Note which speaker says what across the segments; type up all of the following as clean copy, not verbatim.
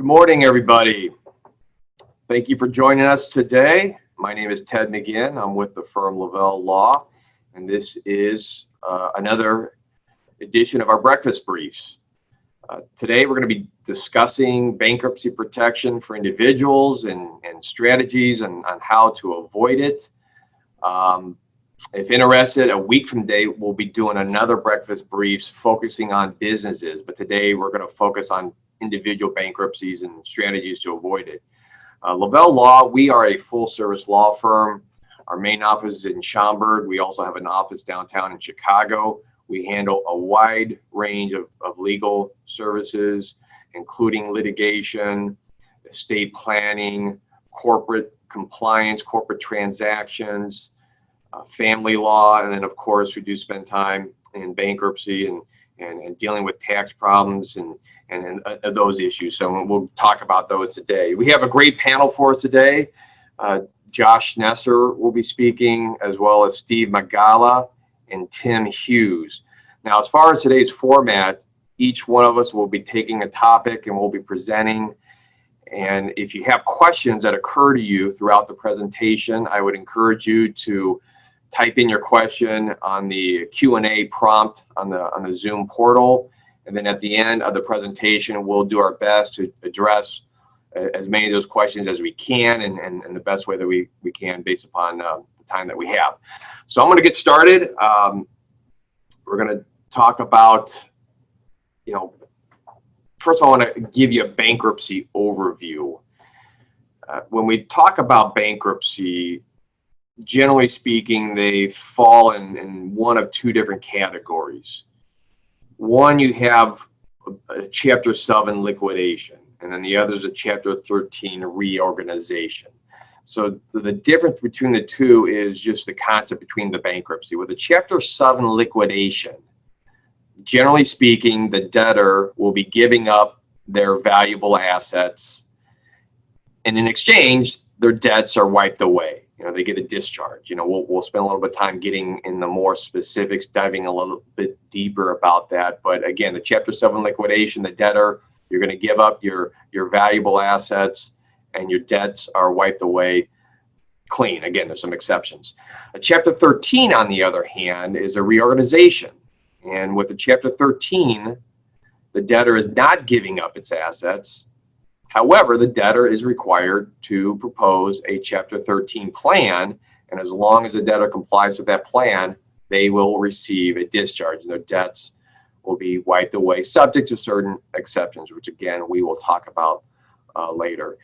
Speaker 1: Good morning, everybody. Thank you for joining us today. My name is Ted McGinn. I'm with the firm Lavelle Law, and this is another edition of our breakfast briefs. Today, we're going to be discussing bankruptcy protection for individuals and strategies on how to avoid it. If interested, a week from today, we'll be doing another breakfast briefs focusing on businesses, but today we're going to focus on individual bankruptcies and strategies to avoid it. Lavelle Law, we are a full-service law firm. Our main office is in Schaumburg. We also have an office downtown in Chicago. We handle a wide range of legal services, including litigation, estate planning, corporate compliance, corporate transactions, family law, and then, of course, we do spend time in bankruptcy and dealing with tax problems and those issues. So we'll talk about those today. We have a great panel for us today. Josh Nesser will be speaking, as well as Steve Magala and Tim Hughes. Now, as far as today's format, each one of us will be taking a topic and we'll be presenting. And if you have questions that occur to you throughout the presentation, I would encourage you to type in your question on the Q&A prompt on the Zoom portal. And then at the end of the presentation, we'll do our best to address as many of those questions as we can and the best way that we can based upon the time that we have. So I'm going to get started. We're going to talk about, first of all, I want to give you a bankruptcy overview. When we talk about bankruptcy, generally speaking, they fall in one of two different categories. One, you have a Chapter 7 liquidation, and then the other is a Chapter 13 reorganization. So the difference between the two is just the concept between the bankruptcy. With a Chapter 7 liquidation, generally speaking, the debtor will be giving up their valuable assets, and in exchange, their debts are wiped away. They get a discharge. We'll spend a little bit of time getting in the more specifics, diving a little bit deeper about that. But again, the Chapter 7 liquidation, the debtor, you're going to give up your valuable assets and your debts are wiped away clean. Again, there's some exceptions. A Chapter 13, on the other hand, is a reorganization. And with a Chapter 13, the debtor is not giving up its assets. However, the debtor is required to propose a Chapter 13 plan, and as long as the debtor complies with that plan, they will receive a discharge, and their debts will be wiped away, subject to certain exceptions, which again, we will talk about later.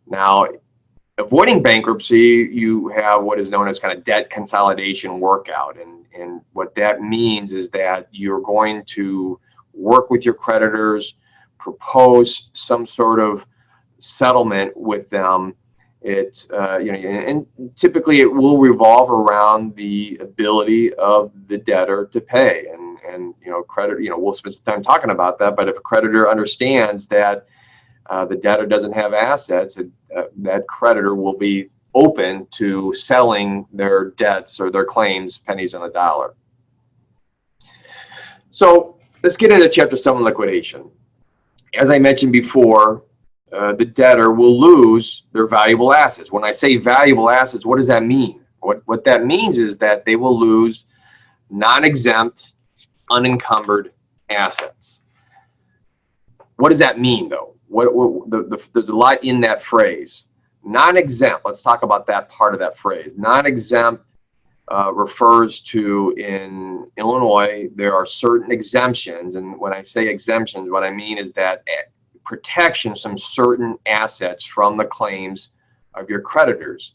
Speaker 1: Now, avoiding bankruptcy, you have what is known as kind of debt consolidation workout, and what that means is that you're going to work with your creditors, propose some sort of settlement with them. It's and typically it will revolve around the ability of the debtor to pay, and credit. We'll spend some time talking about that. But if a creditor understands that the debtor doesn't have assets, that creditor will be open to selling their debts or their claims pennies on the dollar. So let's get into Chapter 7 liquidation. As I mentioned before, the debtor will lose their valuable assets. When I say valuable assets, what does that mean? What that means is that they will lose non-exempt, unencumbered assets. What does that mean, though? There's a lot in that phrase. Non-exempt, let's talk about that part of that phrase. Non-exempt refers to, in Illinois, there are certain exemptions. And when I say exemptions, what I mean is that protections from certain assets from the claims of your creditors.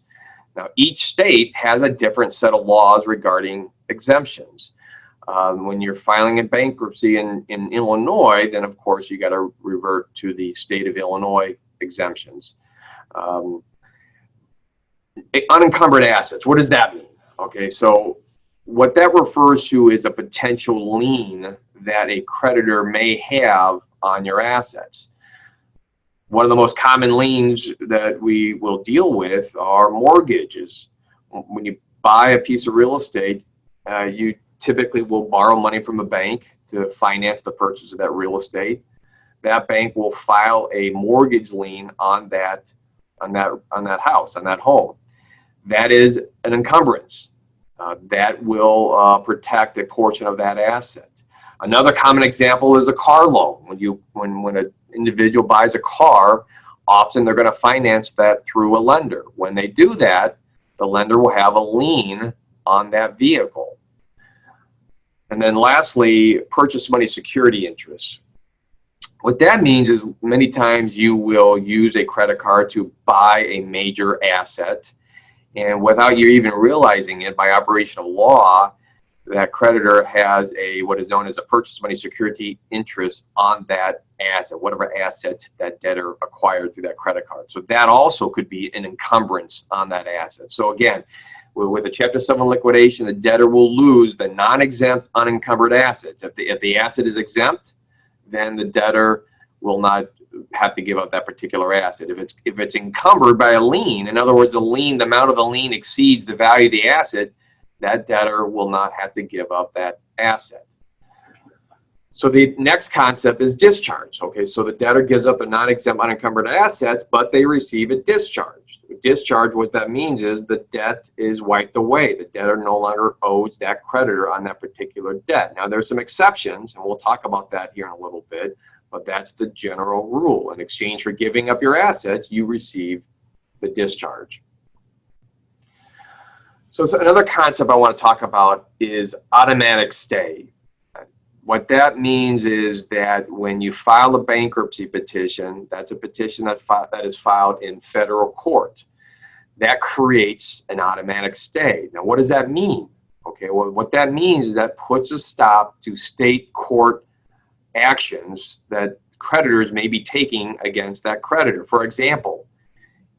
Speaker 1: Now, each state has a different set of laws regarding exemptions. When you're filing a bankruptcy in Illinois, then of course you got to revert to the state of Illinois exemptions. Unencumbered assets, what does that mean? Okay, so what that refers to is a potential lien that a creditor may have on your assets. One of the most common liens that we will deal with are mortgages. When you buy a piece of real estate, you typically will borrow money from a bank to finance the purchase of that real estate. that bank will file a mortgage lien on that house, on that home. That is an encumbrance. That will protect a portion of that asset. Another common example is a car loan. When an individual buys a car, often they're going to finance that through a lender. When they do that, the lender will have a lien on that vehicle. And then lastly, purchase money security interest. What that means is many times you will use a credit card to buy a major asset, and without you even realizing it, by operation of law, that creditor has what is known as a purchase money security interest on that asset, whatever asset that debtor acquired through that credit card. So that also could be an encumbrance on that asset. So again, with a Chapter 7 liquidation, the debtor will lose the non-exempt unencumbered assets. If the asset is exempt, then the debtor will not have to give up that particular asset. If it's encumbered by a lien, in other words, the amount of the lien exceeds the value of the asset, that debtor will not have to give up that asset. So the next concept is discharge. Okay, so the debtor gives up the non-exempt unencumbered assets, but they receive a discharge. Discharge, what that means is the debt is wiped away. The debtor no longer owes that creditor on that particular debt. Now, there's some exceptions, and we'll talk about that here in a little bit, but that's the general rule. In exchange for giving up your assets, you receive the discharge. So another concept I want to talk about is automatic stay. What that means is that when you file a bankruptcy petition, that's a petition that is filed in federal court. That creates an automatic stay. Now, what does that mean? Okay, well, what that means is that puts a stop to state court actions that creditors may be taking against that creditor. For example,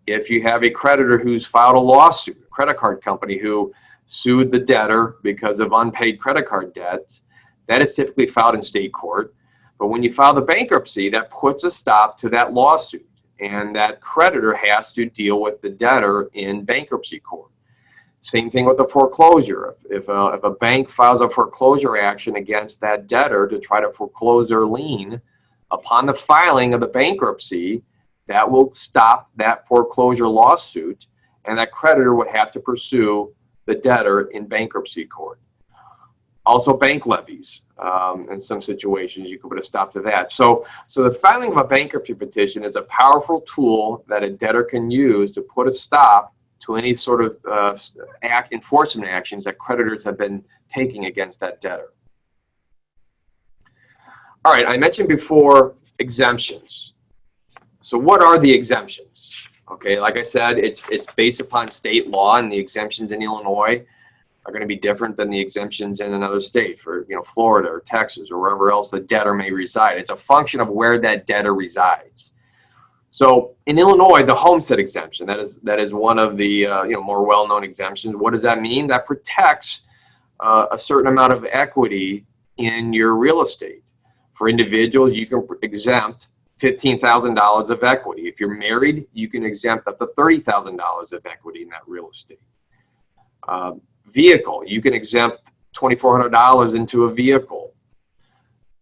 Speaker 1: if you have a creditor who's filed a lawsuit, a credit card company who sued the debtor because of unpaid credit card debts, that is typically filed in state court. But when you file the bankruptcy, that puts a stop to that lawsuit, and that creditor has to deal with the debtor in bankruptcy court. Same thing with the foreclosure. If a bank files a foreclosure action against that debtor to try to foreclose their lien, upon the filing of the bankruptcy, that will stop that foreclosure lawsuit, and that creditor would have to pursue the debtor in bankruptcy court. Also, bank levies. In some situations, you can put a stop to that. So the filing of a bankruptcy petition is a powerful tool that a debtor can use to put a stop to any sort of enforcement actions that creditors have been taking against that debtor. All right, I mentioned before exemptions. So what are the exemptions? Okay, like I said, it's based upon state law, and the exemptions in Illinois are going to be different than the exemptions in another state, for Florida or Texas or wherever else the debtor may reside. It's a function of where that debtor resides. So in Illinois, the homestead exemption, that is one of the more well-known exemptions. What does that mean? That protects a certain amount of equity in your real estate. For individuals, you can exempt $15,000 of equity. If you're married, you can exempt up to $30,000 of equity in that real estate. Vehicle, you can exempt $2,400 into a vehicle.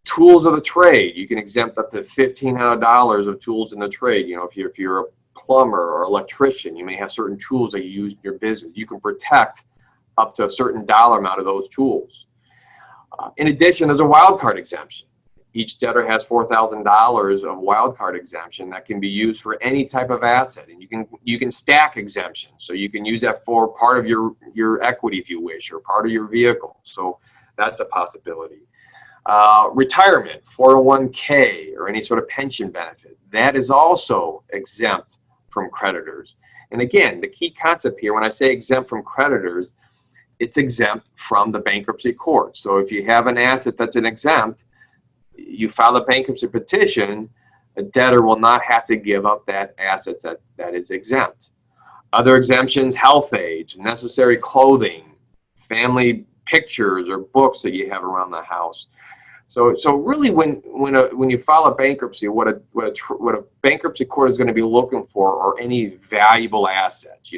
Speaker 1: Tools of the trade, you can exempt up to $1,500 of tools in the trade. If you're a plumber or electrician, you may have certain tools that you use in your business. You can protect up to a certain dollar amount of those tools. In addition, there's a wild card exemption. Each debtor has $4,000 of wild card exemption that can be used for any type of asset, and you can stack exemptions. So you can use that for part of your equity if you wish, or part of your vehicle. So that's a possibility. Retirement, 401k, or any sort of pension benefit, that is also exempt from creditors. And again, the key concept here, when I say exempt from creditors, it's exempt from the bankruptcy court. So if you have an asset that's an exempt, you file a bankruptcy petition, a debtor will not have to give up that asset that is exempt. Other exemptions, health aids, necessary clothing, family pictures or books that you have around the house. So really, when you file a bankruptcy, what a bankruptcy court is going to be looking for are any valuable assets,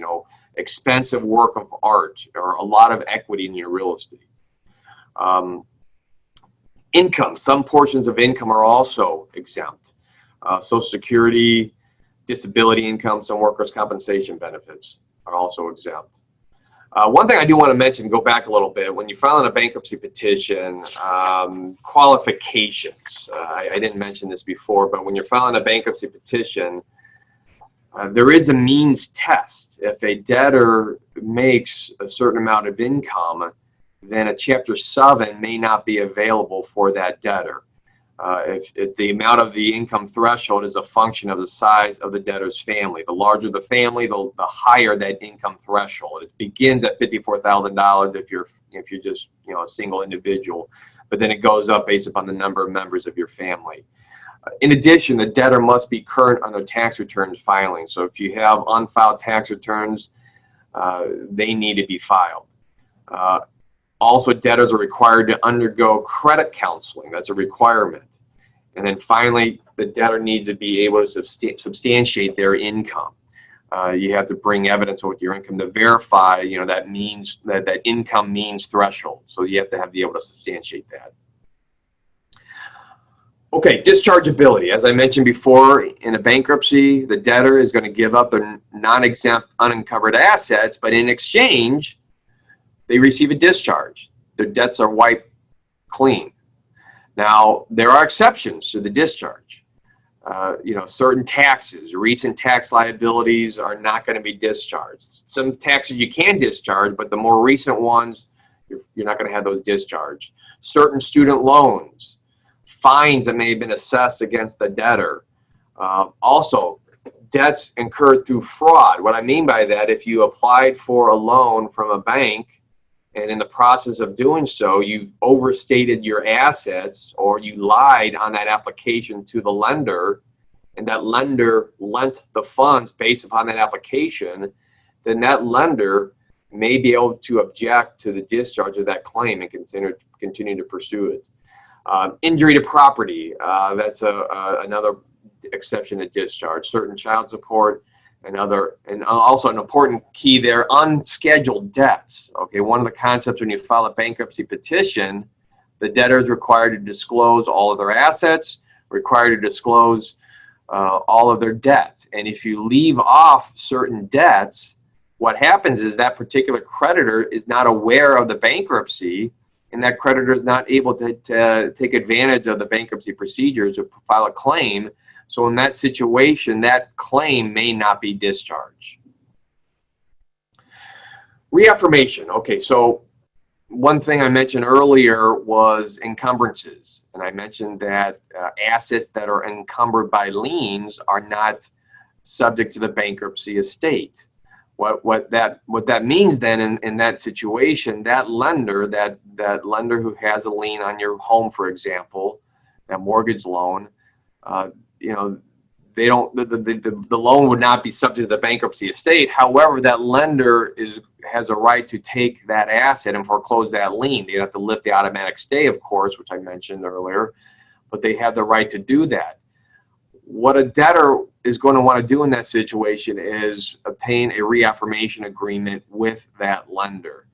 Speaker 1: expensive work of art, or a lot of equity in your real estate. Income, some portions of income are also exempt. Social Security, disability income, some workers' compensation benefits are also exempt. One thing I do want to mention, go back a little bit, when you file a bankruptcy petition, qualifications. I didn't mention this before, but when you're filing a bankruptcy petition, there is a means test. If a debtor makes a certain amount of income, then a Chapter 7 may not be available for that debtor. If the amount of the income threshold is a function of the size of the debtor's family. The larger the family, the higher that income threshold. It begins at $54,000 if you're just a single individual, but then it goes up based upon the number of members of your family. In addition, the debtor must be current on their tax returns filing. So if you have unfiled tax returns, they need to be filed. Also, debtors are required to undergo credit counseling. That's a requirement. And then finally, the debtor needs to be able to substantiate their income. You have to bring evidence with your income to verify, that means that income means threshold. So you have to be able to substantiate that. Okay, dischargeability. As I mentioned before, in a bankruptcy, the debtor is going to give up their non-exempt unencumbered assets, but in exchange, they receive a discharge. Their debts are wiped clean. Now, there are exceptions to the discharge. Certain taxes, recent tax liabilities are not going to be discharged. Some taxes you can discharge, but the more recent ones, you're not going to have those discharged. Certain student loans, fines that may have been assessed against the debtor. Also, debts incurred through fraud. What I mean by that, if you applied for a loan from a bank and in the process of doing so, you've overstated your assets or you lied on that application to the lender, and that lender lent the funds based upon that application, then that lender may be able to object to the discharge of that claim and continue to pursue it. Injury to property, that's another exception to discharge. Certain child support and also an important key there, unscheduled debts. Okay, one of the concepts when you file a bankruptcy petition, the debtor is required to disclose all of their assets, required to disclose all of their debts. And if you leave off certain debts, what happens is that particular creditor is not aware of the bankruptcy, and that creditor is not able to take advantage of the bankruptcy procedures to file a claim. So in that situation, that claim may not be discharged. Reaffirmation. Okay, so one thing I mentioned earlier was encumbrances. And I mentioned that assets that are encumbered by liens are not subject to the bankruptcy estate. What that means then in that situation, that lender who has a lien on your home, for example, that mortgage loan, they don't, the loan would not be subject to the bankruptcy estate. However, that lender has a right to take that asset and foreclose that lien. They have to lift the automatic stay, of course, which I mentioned earlier, but they have the right to do that. What a debtor is going to want to do in that situation is obtain a reaffirmation agreement with that lender.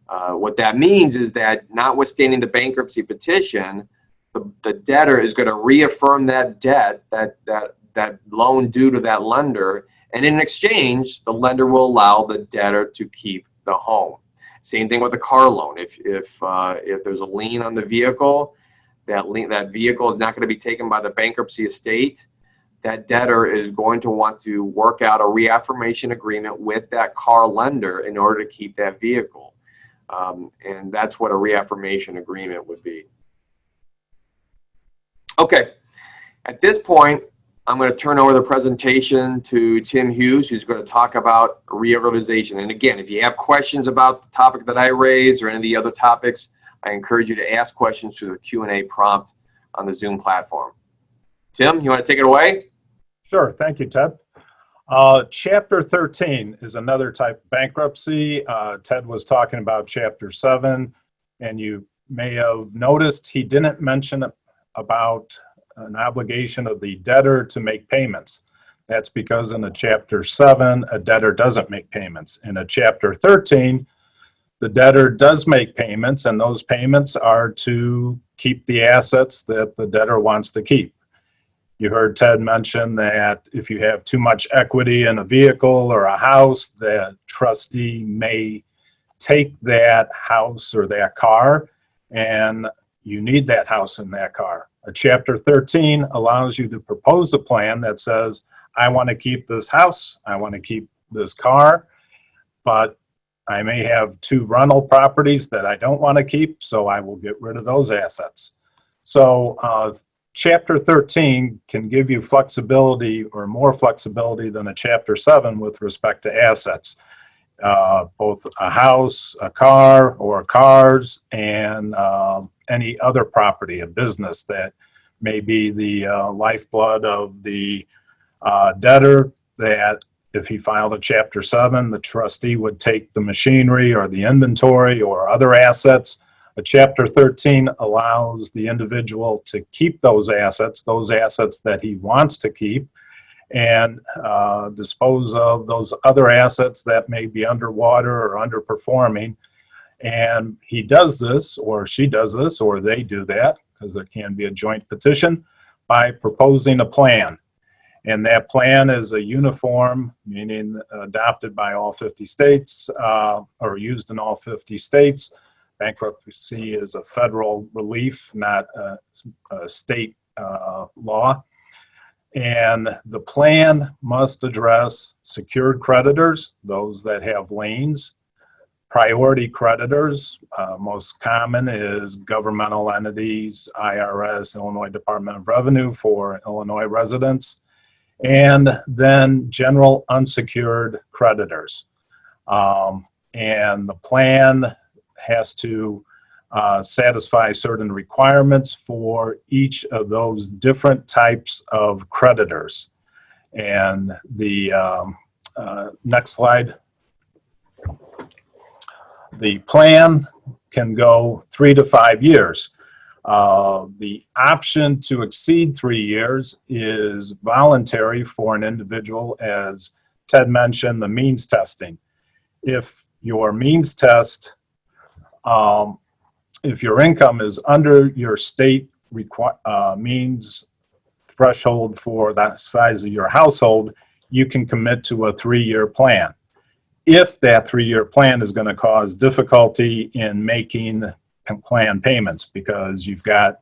Speaker 1: What that means is that, notwithstanding the bankruptcy petition, the debtor is going to reaffirm that debt, that loan due to that lender, and in exchange, the lender will allow the debtor to keep the home. Same thing with a car loan. If there's a lien on the vehicle, that vehicle is not going to be taken by the bankruptcy estate. That debtor is going to want to work out a reaffirmation agreement with that car lender in order to keep that vehicle. And that's what a reaffirmation agreement would be. Okay, at this point, I'm going to turn over the presentation to Tim Hughes, who's going to talk about reorganization. And again, if you have questions about the topic that I raised or any of the other topics, I encourage you to ask questions through the Q&A prompt on the Zoom platform. Tim, you want to take it away?
Speaker 2: Sure. Thank you, Ted. Chapter 13 is another type of bankruptcy. Ted was talking about Chapter 7, and you may have noticed he didn't mention about an obligation of the debtor to make payments. That's because in a Chapter 7, a debtor doesn't make payments. In a Chapter 13, the debtor does make payments, and those payments are to keep the assets that the debtor wants to keep. You heard Ted mention that if you have too much equity in a vehicle or a house, the trustee may take that house or that car, and you need that house and that car. A Chapter 13 allows you to propose a plan that says, I want to keep this house, I want to keep this car, but I may have 2 rental properties that I don't want to keep, so I will get rid of those assets. So Chapter 13 can give you flexibility, or more flexibility than a Chapter 7 with respect to assets. Both a house, a car, or cars, and any other property, a business that may be the lifeblood of the debtor, that if he filed a Chapter 7, the trustee would take the machinery or the inventory or other assets. A Chapter 13 allows the individual to keep those assets that he wants to keep, and dispose of those other assets that may be underwater or underperforming. And he does this, or she does this, or they do that, because there can be a joint petition, by proposing a plan. And that plan is a uniform, meaning adopted by all 50 states, or used in all 50 states. Bankruptcy is a federal relief, not a state law. And the plan must address secured creditors, those that have liens, priority creditors, most common is governmental entities, IRS, Illinois Department of Revenue for Illinois residents, and then general unsecured creditors. And the plan has to satisfy certain requirements for each of those different types of creditors. And the next slide. The plan can go 3 to 5 years. The option to exceed 3 years is voluntary for an individual, as Ted mentioned, the means testing. If your means test, if your income is under your state means threshold for that size of your household, you can commit to a 3-year plan. If that 3-year plan is going to cause difficulty in making plan payments, because you've got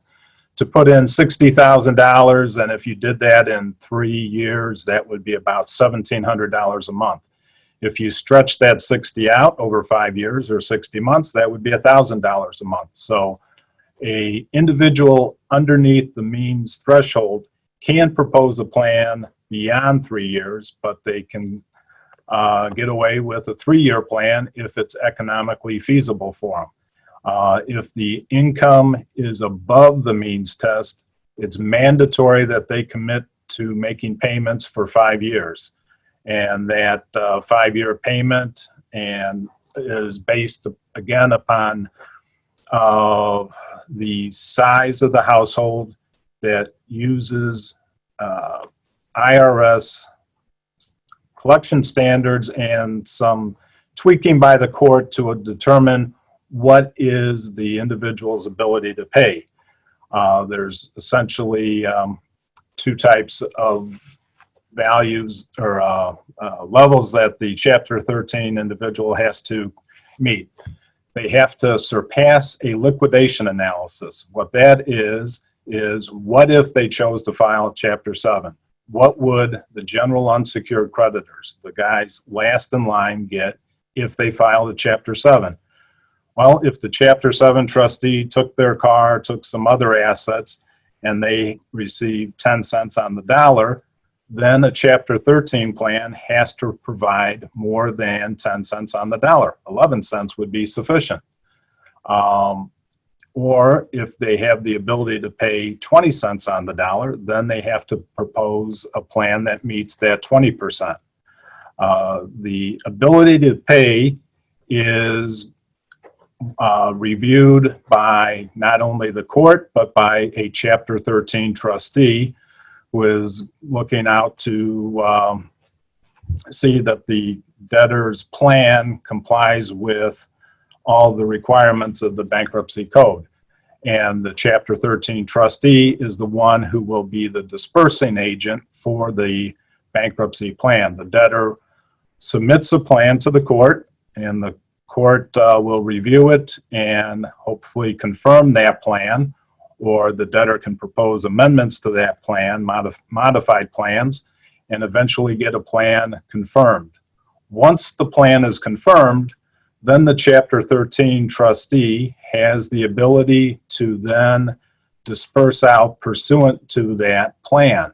Speaker 2: to put in $60,000, and if you did that in 3 years, that would be about $1,700 a month. If you stretch that 60 out over 5 years or 60 months, that would be $1,000 a month. So a individual underneath the means threshold can propose a plan beyond 3 years, but they can get away with a 3-year plan if it's economically feasible for them. If the income is above the means test, it's mandatory that they commit to making payments for 5 years. And that 5-year payment and is based, again, upon the size of the household that uses IRS collection standards and some tweaking by the court to determine what is the individual's ability to pay. There's essentially 2 types of values or levels that the Chapter 13 individual has to meet. They have to surpass a liquidation analysis. What that is what if they chose to file Chapter 7? What would the general unsecured creditors, the guys last in line, get if they filed a Chapter 7? Well, if the Chapter 7 trustee took their car, took some other assets, and they received 10 cents on the dollar, then a Chapter 13 plan has to provide more than 10 cents on the dollar. 11 cents would be sufficient. Or if they have the ability to pay 20 cents on the dollar, then they have to propose a plan that meets that 20%. The ability to pay is reviewed by not only the court, but by a Chapter 13 trustee who is looking out to see that the debtor's plan complies with all the requirements of the bankruptcy code. And the Chapter 13 trustee is the one who will be the dispersing agent for the bankruptcy plan. The debtor submits a plan to the court, and the court will review it and hopefully confirm that plan, or the debtor can propose amendments to that plan, modified plans, and eventually get a plan confirmed. Once the plan is confirmed, then the Chapter 13 trustee has the ability to then disperse out pursuant to that plan.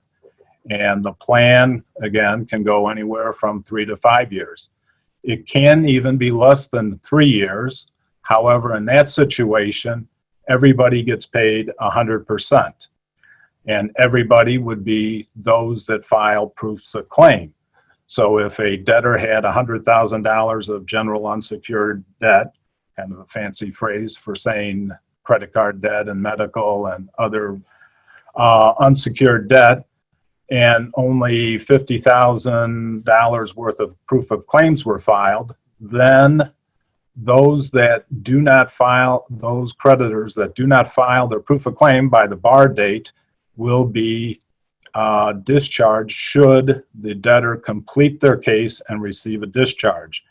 Speaker 2: And the plan, again, can go anywhere from 3 to 5 years. It can even be less than 3 years. However, in that situation, everybody gets paid 100%. And everybody would be those that file proofs of claim. So if a debtor had $100,000 of general unsecured debt, kind of a fancy phrase for saying credit card debt and medical and other unsecured debt, and only $50,000 worth of proof of claims were filed, then those that do not file, those creditors that do not file their proof of claim by the bar date will be discharged should the debtor complete their case and receive a discharge.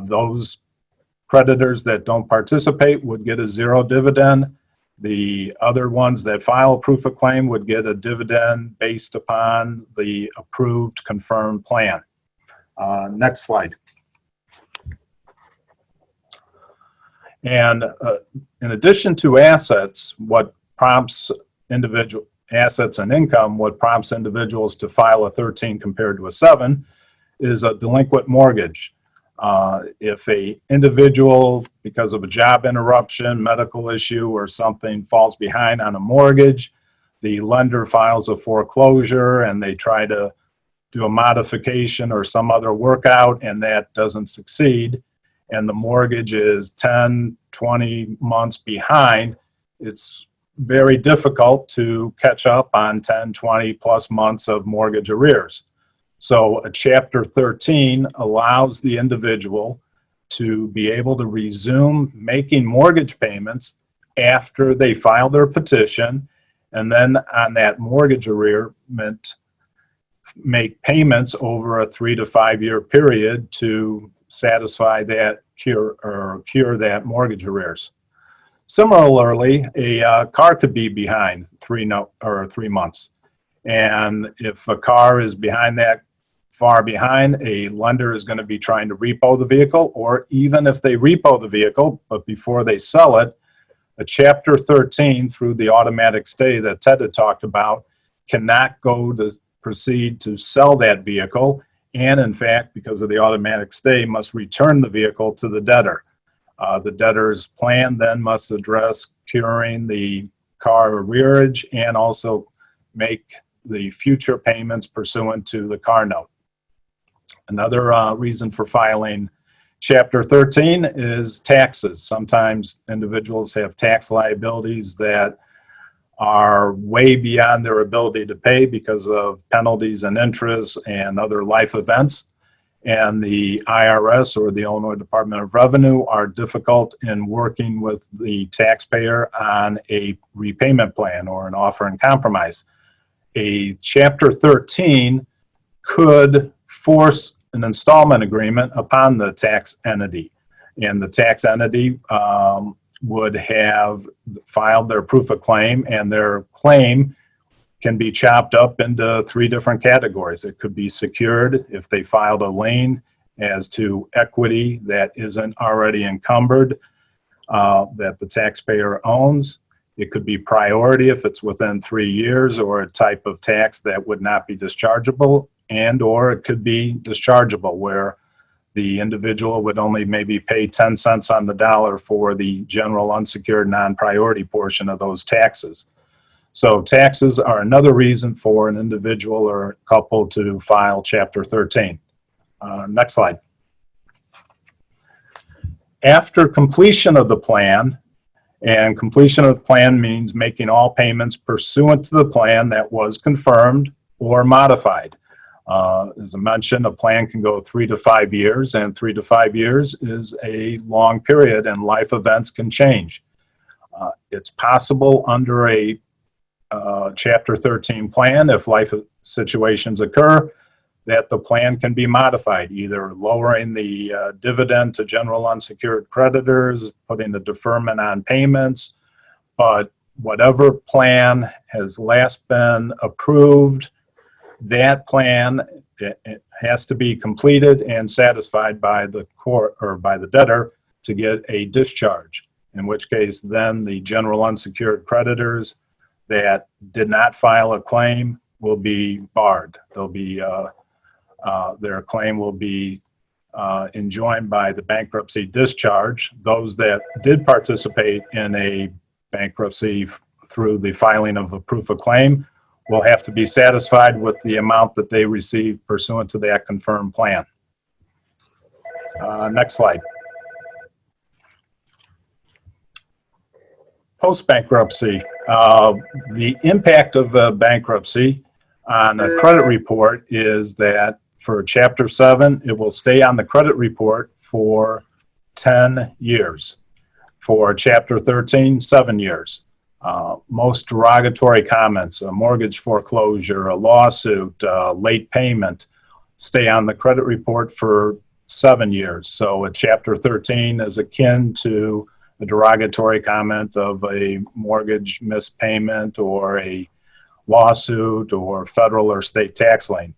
Speaker 2: Those creditors that don't participate would get a 0 dividend. The other ones that file a proof of claim would get a dividend based upon the approved confirmed plan. Next slide. And in addition to assets, what prompts individual assets and income, what prompts individuals to file a 13 compared to a 7 is a delinquent mortgage. If a individual, because of a job interruption, medical issue, or something falls behind on a mortgage, the lender files a foreclosure and they try to do a modification or some other workout, and that doesn't succeed, and the mortgage is 10, 20 months behind, it's very difficult to catch up on 10, 20 plus months of mortgage arrears. So a Chapter 13 allows the individual to be able to resume making mortgage payments after they file their petition, and then on that mortgage arrearment, make payments over a 3 to 5 year period to satisfy that cure that mortgage arrears. Similarly, a car could be behind 3 months. And if a car is behind that far behind, a lender is going to be trying to repo the vehicle, or even if they repo the vehicle, but before they sell it, a Chapter 13 through the automatic stay that Ted had talked about cannot go to proceed to sell that vehicle. And in fact, because of the automatic stay, must return the vehicle to the debtor. The debtor's plan then must address curing the car arrearage and also make the future payments pursuant to the car note. Another reason for filing Chapter 13 is taxes. Sometimes individuals have tax liabilities that are way beyond their ability to pay because of penalties and interest and other life events. And the IRS, or the Illinois Department of Revenue, are difficult in working with the taxpayer on a repayment plan or an offer in compromise. A Chapter 13 could force an installment agreement upon the tax entity, and the tax entity would have filed their proof of claim, and their claim can be chopped up into 3 different categories. It could be secured if they filed a lien as to equity that isn't already encumbered, that the taxpayer owns. It could be priority if it's within 3 years, or a type of tax that would not be dischargeable, and or it could be dischargeable, where the individual would only maybe pay 10 cents on the dollar for the general unsecured non-priority portion of those taxes. So taxes are another reason for an individual or couple to file Chapter 13. Next slide. After completion of the plan, and completion of the plan means making all payments pursuant to the plan that was confirmed or modified. As I mentioned, a plan can go 3 to 5 years, and 3 to 5 years is a long period, and life events can change. It's possible under a Chapter 13 plan, if life situations occur, that the plan can be modified, either lowering the dividend to general unsecured creditors, putting a deferment on payments, but whatever plan has last been approved, that plan it has to be completed and satisfied by the court or by the debtor to get a discharge, in which case then the general unsecured creditors that did not file a claim will be barred. They'll be their claim will be enjoined by the bankruptcy discharge. Those that did participate in a bankruptcy through the filing of a proof of claim will have to be satisfied with the amount that they received pursuant to that confirmed plan. Next slide. Post-bankruptcy, the impact of bankruptcy on a credit report is that for Chapter 7, it will stay on the credit report for 10 years. For Chapter 13, 7 years. Most derogatory comments, a mortgage foreclosure, a lawsuit, late payment, stay on the credit report for 7 years. So a Chapter 13 is akin to a derogatory comment of a mortgage mispayment or a lawsuit or federal or state tax lien.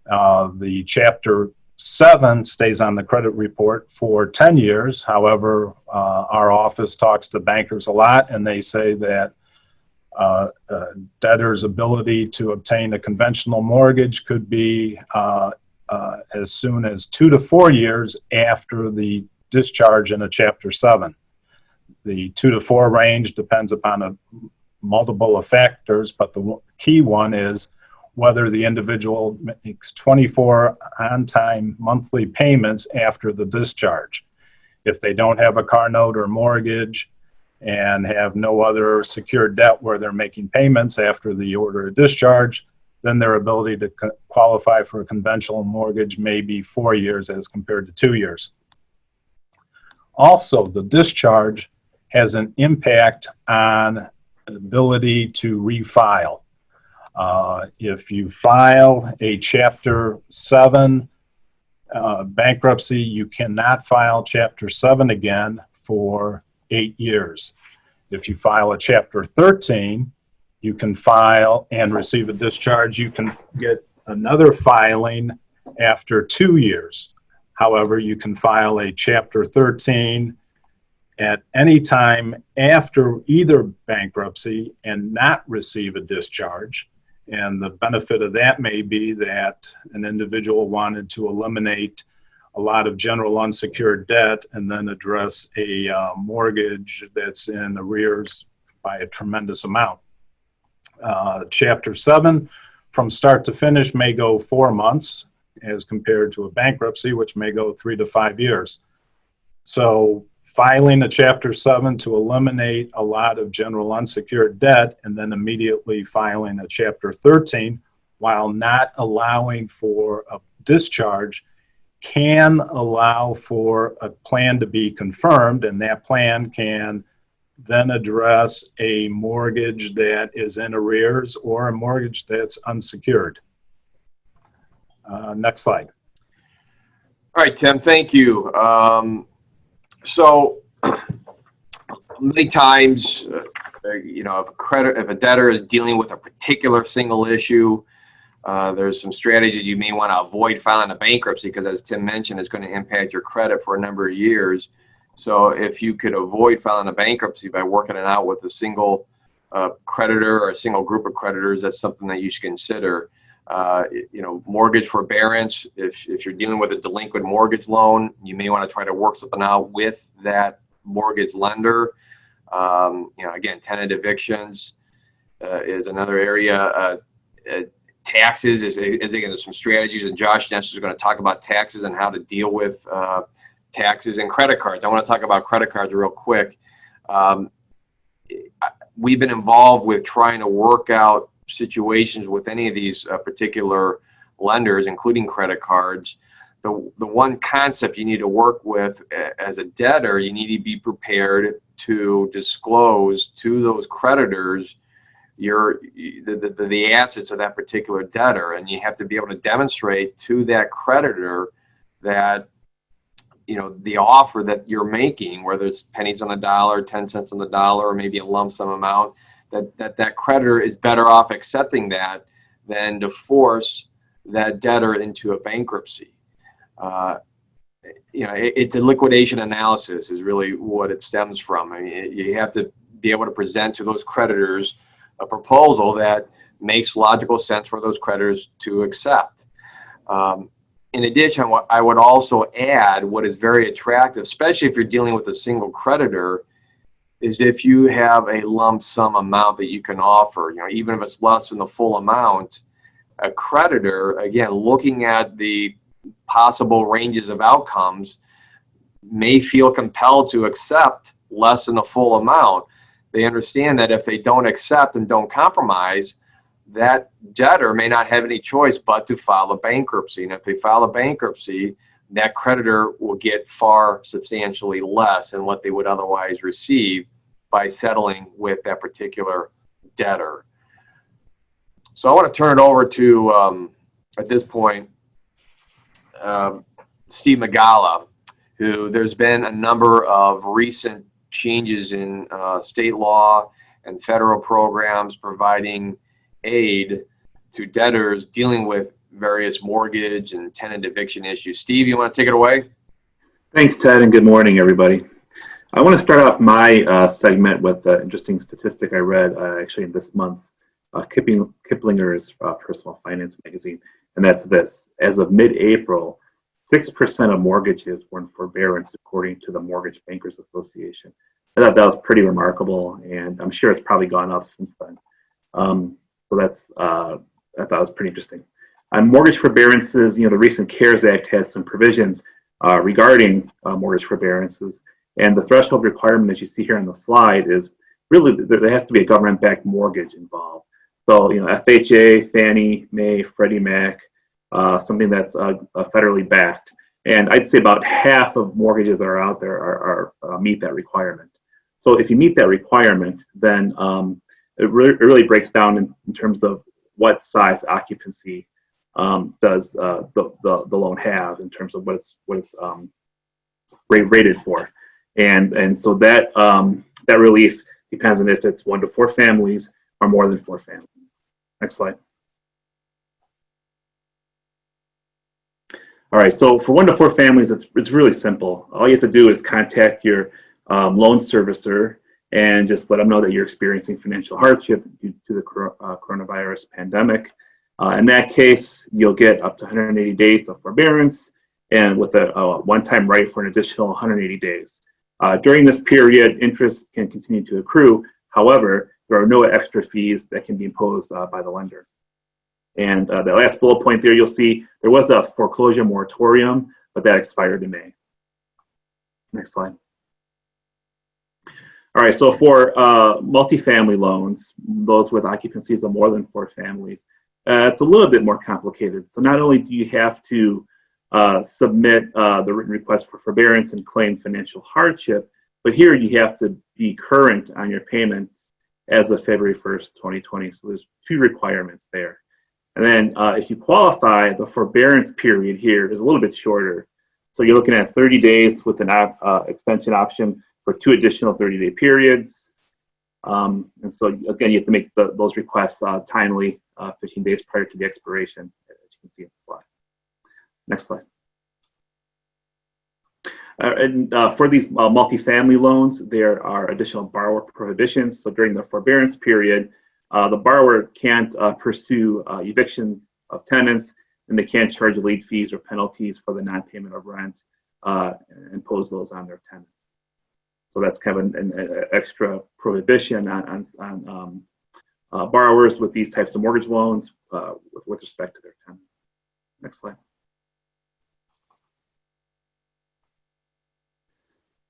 Speaker 2: The Chapter 7 stays on the credit report for 10 years. However, our office talks to bankers a lot, and they say that debtor's ability to obtain a conventional mortgage could be as soon as 2 to 4 years after the discharge in a Chapter 7. The 2 to 4 range depends upon a multiple of factors, but the key one is whether the individual makes 24 on-time monthly payments after the discharge. If they don't have a car note or mortgage and have no other secured debt where they're making payments after the order of discharge, then their ability to qualify for a conventional mortgage may be 4 years as compared to 2 years. Also, the discharge has an impact on ability to refile. If you file a Chapter 7 bankruptcy, you cannot file Chapter 7 again for 8 years. If you file a Chapter 13, you can file and receive a discharge. You can get another filing after 2 years. However, you can file a Chapter 13 at any time after either bankruptcy and not receive a discharge. And the benefit of that may be that an individual wanted to eliminate a lot of general unsecured debt and then address a mortgage that's in arrears by a tremendous amount. Chapter 7, from start to finish, may go 4 months as compared to a bankruptcy, which may go 3 to 5 years. So filing a Chapter 7 to eliminate a lot of general unsecured debt and then immediately filing a Chapter 13 while not allowing for a discharge can allow for a plan to be confirmed, and that plan can then address a mortgage that is in arrears or a mortgage that's unsecured. Next slide.
Speaker 1: All right, Tim, thank you. So many times, if a debtor is dealing with a particular single issue, there's some strategies you may want to avoid filing a bankruptcy because, as Tim mentioned, it's going to impact your credit for a number of years. So if you could avoid filing a bankruptcy by working it out with a single creditor or a single group of creditors, that's something that you should consider. Mortgage forbearance, if you're dealing with a delinquent mortgage loan, you may want to try to work something out with that mortgage lender. Again, tenant evictions is another area. Taxes is again, there's some strategies, and Josh Ness is going to talk about taxes and how to deal with taxes and credit cards. I want to talk about credit cards real quick. We've been involved with trying to work out situations with any of these particular lenders, including credit cards, the one concept you need to work with as a debtor, you need to be prepared to disclose to those creditors the assets of that particular debtor, and you have to be able to demonstrate to that creditor that the offer that you're making, whether it's pennies on the dollar, 10 cents on the dollar, or maybe a lump sum amount, that creditor is better off accepting that than to force that debtor into a bankruptcy. It's a liquidation analysis is really what it stems from. I mean, you have to be able to present to those creditors a proposal that makes logical sense for those creditors to accept. In addition, I would also add what is very attractive, especially if you're dealing with a single creditor, is if you have a lump sum amount that you can offer, even if it's less than the full amount, a creditor, again, looking at the possible ranges of outcomes, may feel compelled to accept less than the full amount. They understand that if they don't accept and don't compromise, that debtor may not have any choice but to file a bankruptcy. And if they file a bankruptcy, that creditor will get far substantially less than what they would otherwise receive by settling with that particular debtor. So I want to turn it over to, at this point, Steve Magala, who there's been a number of recent changes in state law and federal programs providing aid to debtors dealing with various mortgage and tenant eviction issues. Steve, you want to take it away?
Speaker 3: Thanks, Ted, and good morning, everybody. I want to start off my segment with an interesting statistic I read actually in this month's Kiplinger's Personal Finance magazine, and that's this. As of mid-April, 6% of mortgages were in forbearance, according to the Mortgage Bankers Association. I thought that was pretty remarkable, and I'm sure it's probably gone up since then. So that's, I thought it was pretty interesting. On mortgage forbearances, the recent CARES Act has some provisions regarding mortgage forbearances, and the threshold requirement, as you see here on the slide, is really there has to be a government-backed mortgage involved. So, FHA, Fannie Mae, Freddie Mac, something that's federally backed. And I'd say about half of mortgages that are out there are meet that requirement. So if you meet that requirement, then it really breaks down in terms of what size occupancy does the loan have in terms of what it's rated for, and so that that relief depends on if it's 1 to 4 families or more than 4 families. Next slide. All right, so for 1 to 4 families, it's really simple. All you have to do is contact your loan servicer and just let them know that you're experiencing financial hardship due to the coronavirus pandemic. In that case, you'll get up to 180 days of forbearance, and with a one-time right for an additional 180 days. During this period, interest can continue to accrue. However, there are no extra fees that can be imposed by the lender. And the last bullet point there, you'll see there was a foreclosure moratorium, but that expired in May. Next slide. All right, so for multifamily loans, those with occupancies of more than 4 families, it's a little bit more complicated. So not only do you have to submit the written request for forbearance and claim financial hardship, but here you have to be current on your payments as of February 1st, 2020. So there's 2 requirements there. And then if you qualify, the forbearance period here is a little bit shorter. So you're looking at 30 days with an extension option for 2 additional 30-day periods. And so again, you have to make those requests timely, 15 days prior to the expiration, as you can see in the slide. Next slide. And for these multifamily loans, there are additional borrower prohibitions. So during the forbearance period, the borrower can't pursue evictions of tenants, and they can't charge late fees or penalties for the non-payment of rent and impose those on their tenants. So that's kind of an extra prohibition on borrowers with these types of mortgage loans with respect to their tenants. Next slide.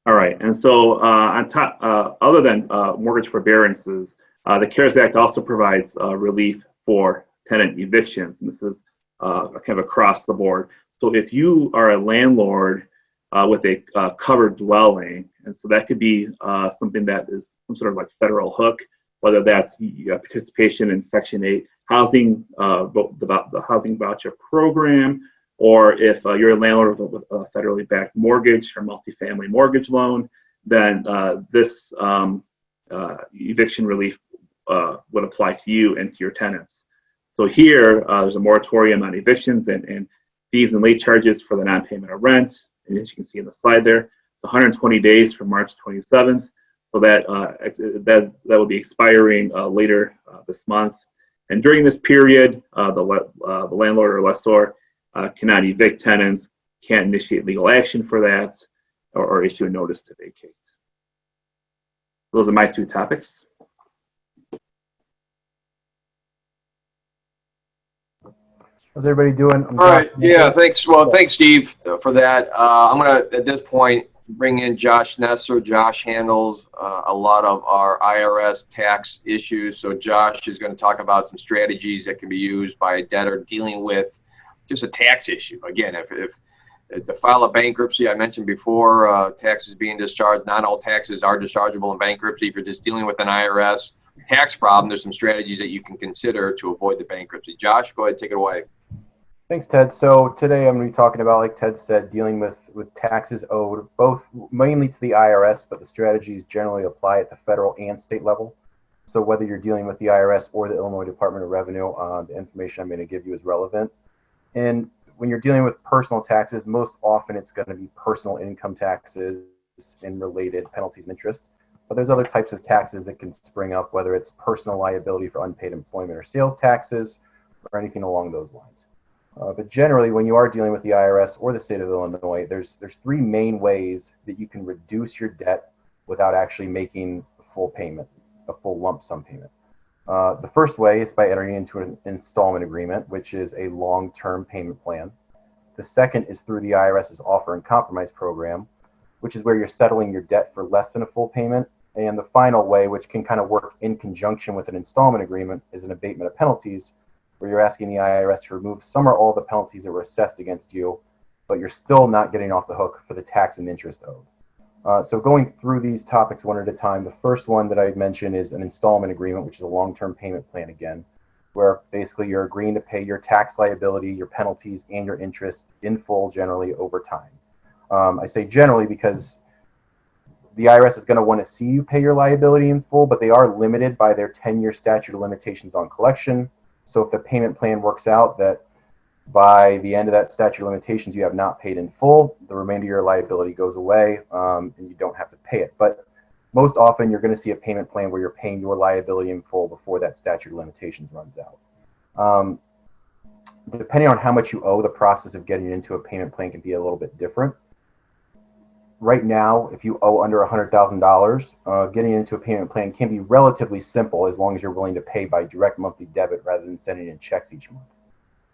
Speaker 3: All right, and so on top, other than mortgage forbearances, the CARES Act also provides relief for tenant evictions, and this is kind of across the board. So if you are a landlord with a covered dwelling, and so that could be something that is some sort of like federal hook, whether that's participation in Section 8 housing, the housing voucher program, or if you're a landlord with a federally backed mortgage or multifamily mortgage loan, then this eviction relief would apply to you and to your tenants. So here, there's a moratorium on evictions and fees and late charges for the non-payment of rent. And as you can see in the slide there, it's 120 days from March 27th. So that will be expiring later this month. And during this period, the landlord or lessor cannot evict tenants, can't initiate legal action for that, or issue a notice to vacate. Those are my two topics.
Speaker 4: How's everybody doing?
Speaker 1: All right. Yeah. Thanks. Well, thanks, Steve, for that. I'm going to, at this point, bring in Josh Nesser. Josh handles a lot of our IRS tax issues. So Josh is going to talk about some strategies that can be used by a debtor dealing with just a tax issue. Again, if the file of bankruptcy, I mentioned before, taxes being discharged, not all taxes are dischargeable in bankruptcy. If you're just dealing with an IRS tax problem, there's some strategies that you can consider to avoid the bankruptcy. Josh, go ahead, take it away.
Speaker 4: Thanks, Ted. So today I'm going to be talking about, like Ted said, dealing with taxes owed, both mainly to the IRS, but the strategies generally apply at the federal and state level. So whether you're dealing with the IRS or the Illinois Department of Revenue, the information I'm going to give you is relevant. And when you're dealing with personal taxes, most often it's going to be personal income taxes and related penalties and interest. But there's other types of taxes that can spring up, whether it's personal liability for unpaid employment or sales taxes or anything along those lines. But generally, when you are dealing with the IRS or the state of Illinois, there's three main ways that you can reduce your debt without actually making a full payment, a full lump sum payment. The first way is by entering into an installment agreement, which is a long-term payment plan. The second is through the IRS's offer and compromise program, which is where you're settling your debt for less than a full payment. And the final way, which can kind of work in conjunction with an installment agreement, is an abatement of penalties, where you're asking the IRS to remove some or all the penalties that were assessed against you, but you're still not getting off the hook for the tax and interest owed. So going through these topics one at a time, the first one that I mentioned is an installment agreement, which is a long-term payment plan again, where basically you're agreeing to pay your tax liability, your penalties, and your interest in full generally over time. I say generally because the IRS is going to want to see you pay your liability in full, but they are limited by their 10-year statute of limitations on collection. So if the payment plan works out that by the end of that statute of limitations you have not paid in full, the remainder of your liability goes away and you don't have to pay it. But most often you're going to see a payment plan where you're paying your liability in full before that statute of limitations runs out. Depending on how much you owe, the process of getting into a payment plan can be a little bit different. Right now, if you owe under $100,000, getting into a payment plan can be relatively simple as long as you're willing to pay by direct monthly debit rather than sending in checks each month.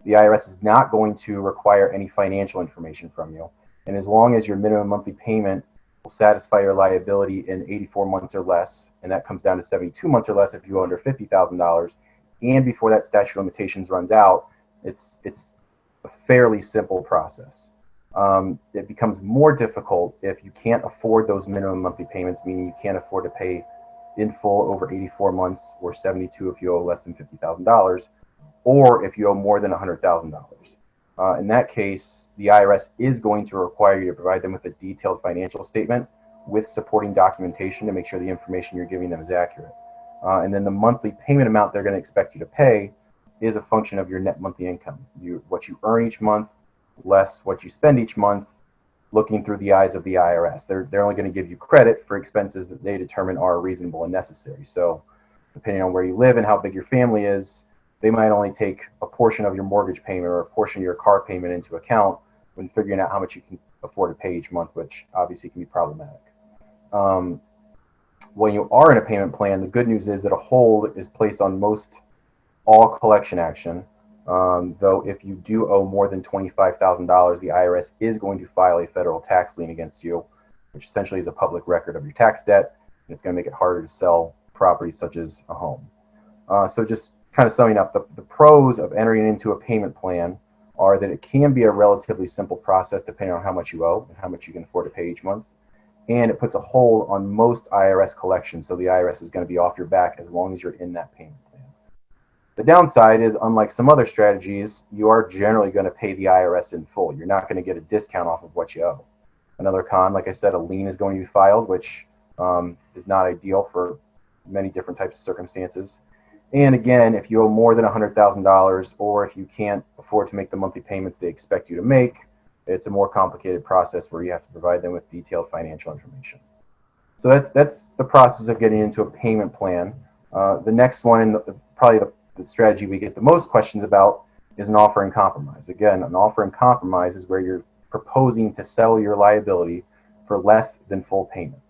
Speaker 4: The IRS is not going to require any financial information from you. And as long as your minimum monthly payment will satisfy your liability in 84 months or less, and that comes down to 72 months or less if you owe under $50,000, and before that statute of limitations runs out, it's a fairly simple process. It becomes more difficult if you can't afford those minimum monthly payments, meaning you can't afford to pay in full over 84 months or 72 if you owe less than $50,000, or if you owe more than $100,000. In that case, the IRS is going to require you to provide them with a detailed financial statement with supporting documentation to make sure the information you're giving them is accurate. And then the monthly payment amount they're going to expect you to pay is a function of your net monthly income, what you earn each month, less what you spend each month, looking through the eyes of the IRS. They're only going to give you credit for expenses that they determine are reasonable and necessary. So depending on where you live and how big your family is, they might only take a portion of your mortgage payment or a portion of your car payment into account when figuring out how much you can afford to pay each month, which obviously can be problematic. When you are in a payment plan, the good news is that a hold is placed on most all collection action. Though if you do owe more than $25,000, the IRS is going to file a federal tax lien against you, which essentially is a public record of your tax debt, and it's going to make it harder to sell properties such as a home. So just kind of summing up, the pros of entering into a payment plan are that it can be a relatively simple process depending on how much you owe and how much you can afford to pay each month. And it puts a hold on most IRS collections, so the IRS is going to be off your back as long as you're in that payment plan. The downside is, unlike some other strategies, you are generally going to pay the IRS in full. You're not going to get a discount off of what you owe. Another con, like I said, a lien is going to be filed, which is not ideal for many different types of circumstances. And again, if you owe more than $100,000, or if you can't afford to make the monthly payments they expect you to make, it's a more complicated process where you have to provide them with detailed financial information. So that's the process of getting into a payment plan. The next one, and probably the strategy we get the most questions about, is an offer in compromise. Again, an offer in compromise is where you're proposing to sell your liability for less than full payment.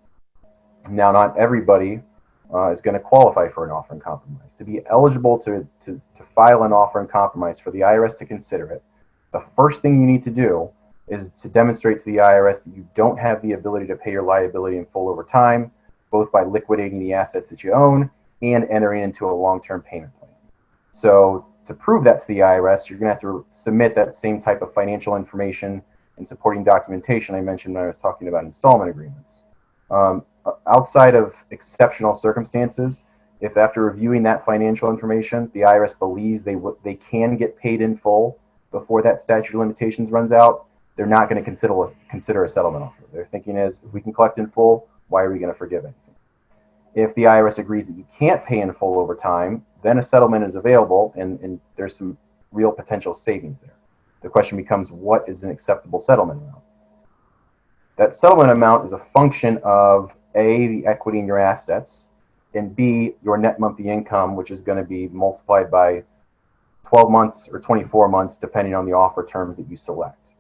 Speaker 4: Now, not everybody is going to qualify for an offer in compromise. To be eligible to file an offer in compromise for the IRS to consider it, the first thing you need to do is to demonstrate to the IRS that you don't have the ability to pay your liability in full over time, both by liquidating the assets that you own and entering into a long-term payment plan. So to prove that to the IRS, you're going to have to submit that same type of financial information and supporting documentation I mentioned when I was talking about installment agreements. Outside of exceptional circumstances, if after reviewing that financial information, the IRS believes they can get paid in full before that statute of limitations runs out, they're not going to consider a settlement offer. Their thinking is, if we can collect in full, why are we going to forgive anything? If the IRS agrees that you can't pay in full over time, then a settlement is available, and there's some real potential savings there. The question becomes, what is an acceptable settlement amount? That settlement amount is a function of A, the equity in your assets, and B, your net monthly income, which is going to be multiplied by 12 months or 24 months, depending on the offer terms that you select.